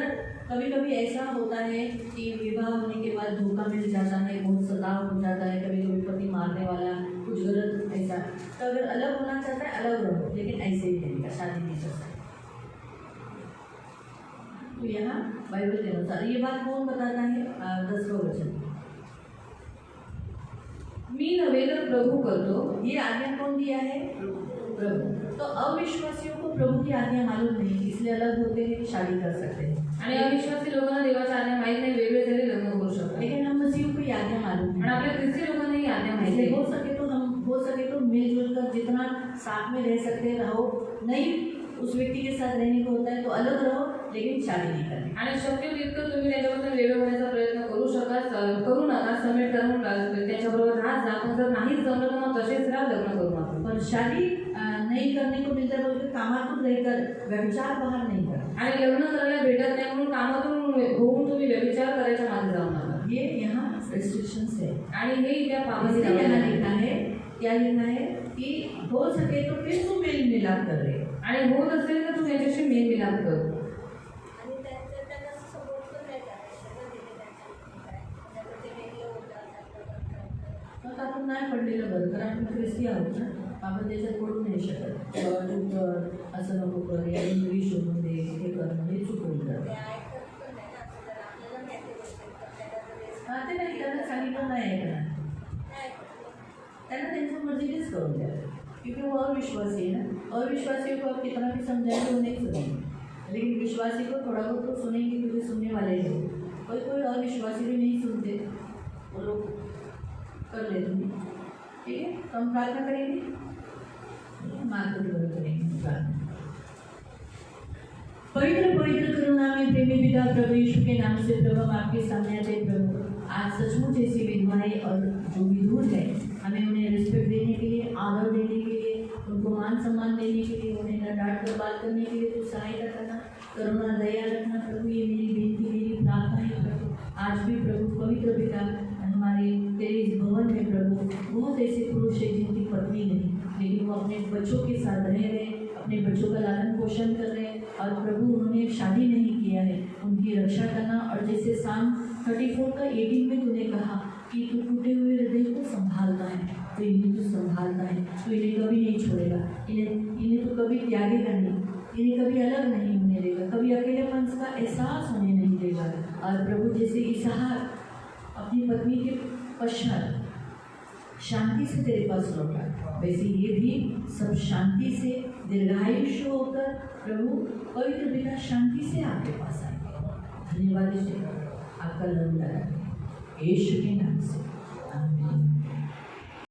कभी कभी ऐसा होता है कि विवाह होने के बाद धोखा मिल जाता है, बहुत सताव हो जाता है, कभी कभी पति मारने वाला कुछ गलत ऐसा, तो अगर अलग होना चाहता है अलग रहो, लेकिन ऐसे ही रहेगा, शादी नहीं कर सकते। तो यहाँ बाइबल के अनुसार ये बात कौन बताता है, 10वां वचन, मी नव्हे तर प्रभू करतो, ये आज्ञा कौन दिया है, प्रभु। तो अविश्वासियों को प्रभु की आज्ञा मालूम नहीं, इसलिए अलग होते हैं, शादी कर सकते हैं, आणि अविश्वासी लोकांना देवाची आज्ञा माहीत नाही, वेगळे झाले लग्न करू शकतात, लेकिन हम मसीह को ये आज्ञा मालूम आणि है। आपल्या ख्रिस्ती लोकांना ही आज्ञा माहिती इसलिए आहे। हो सके तो मिलजुल कर जितना साथ में रह सकते रहो, नहीं उस व्यक्ती के साथ रहने को होता है तो अलग रहो, लेकिन शादी नहीं करनी। आणि शक्य तितकं तुम्ही त्याच्यापासून वेगळं होण्याचा प्रयत्न करू नका, समेट करून त्याच्याबरोबर राहा जा, पण जर नाहीच जमलं तर मग तसेच राहा, लग्न करू नका। पर शादी नहीं करने को मिलता है बोलकर कामातून रहकर व्यभिचार बाहर नहीं कर, आणि लग्न करायला भेटत नाही म्हणून कामातून होऊन तुम्ही व्यभिचार करायच्या मागे जाऊ नका, ये यहाँ रेस्ट्रिक्शंस है। आणि हे इथे पापाची इसलिए लावणी यहाँ आहे। लिखा है, क्या लिखा है कि हो सके तो फिर तू मेल मिलाप कर रहे, आणि होत असेल तर तू याच्याशी मेल मिलाप कर। आणि त्यांना सपोर्ट पण नाही करायचं, आपण नाही पडलेलं बरं, कारण आपण ख्रिस्ती आहोत ना, आपण त्याच्यात पडू नाही शकत, तू कर असं नको कर, या मुली शोधून दे, हे करणं हे चुकवून ते जातं। ऐकत पण नाही ना, आपल्याला माहिती करून द्या, क्योंकि वो अविश्वासी है ना। अविश्वासियों को आप कितना भी समझाएंगे वो नहीं सुनेंगे, लेकिन विश्वासी को थोड़ा बहुत तो सुनेंगे, क्योंकि सुनने वाले लोग। कोई कोई अविश्वासी भी नहीं सुनते, वो लोग कर लेते हैं। ठीक है, तो हम प्रार्थना करेंगे, मार्ग करेंगे प्रार्थना। पवित्र पवित्र करुणा में प्रेमी पिता प्रभु यीशु के नाम से प्रभु हम आपके सामने आते हैं प्रभु। आज सचमुच ऐसी विधवाएं और जो विधुर है, हमें उन्हें रिस्पेक्ट देने के लिए, आदर देने के लिए, उनको मान सम्मान देने के लिए, उन्हें न डांट कर बात करने के लिए तो सहायता करना, करुणा दया रखना प्रभु। ये मेरी बेनती, मेरी प्रार्थना है प्रभु। आज भी प्रभु पवित्र पिता हमारे तेरे इस भवन में प्रभु बहुत ऐसे पुरुष है जिनकी पत्नी नहीं, लेकिन वो अपने बच्चों के साथ रह रहे, अपने बच्चों का लालन पोषण कर रहे हैं, और प्रभु उन्होंने शादी नहीं किया है, उनकी रक्षा करना। और जैसे साम 34 का 18 में तूने कहा कि तू टूटे हुए हृदय को संभालता है, तो इन्हें तू संभालता है, तो इन्हें कभी नहीं छोड़ेगा, इन्हें तो कभी त्यागेगा नहीं, इन्हें कभी अलग नहीं होने देगा, कभी अकेलेपन का एहसास होने नहीं देगा। और प्रभु जैसे इसहाक अपनी पत्नी के पश्चात शांति से तेरे पास लौटा, वैसे ये भी सब शांति से दीर्घायुष्य होकर प्रभु पवित्र पिता शांति से आपके पास आएंगे। धन्यवाद आपका लंबा यीशु के नाम से।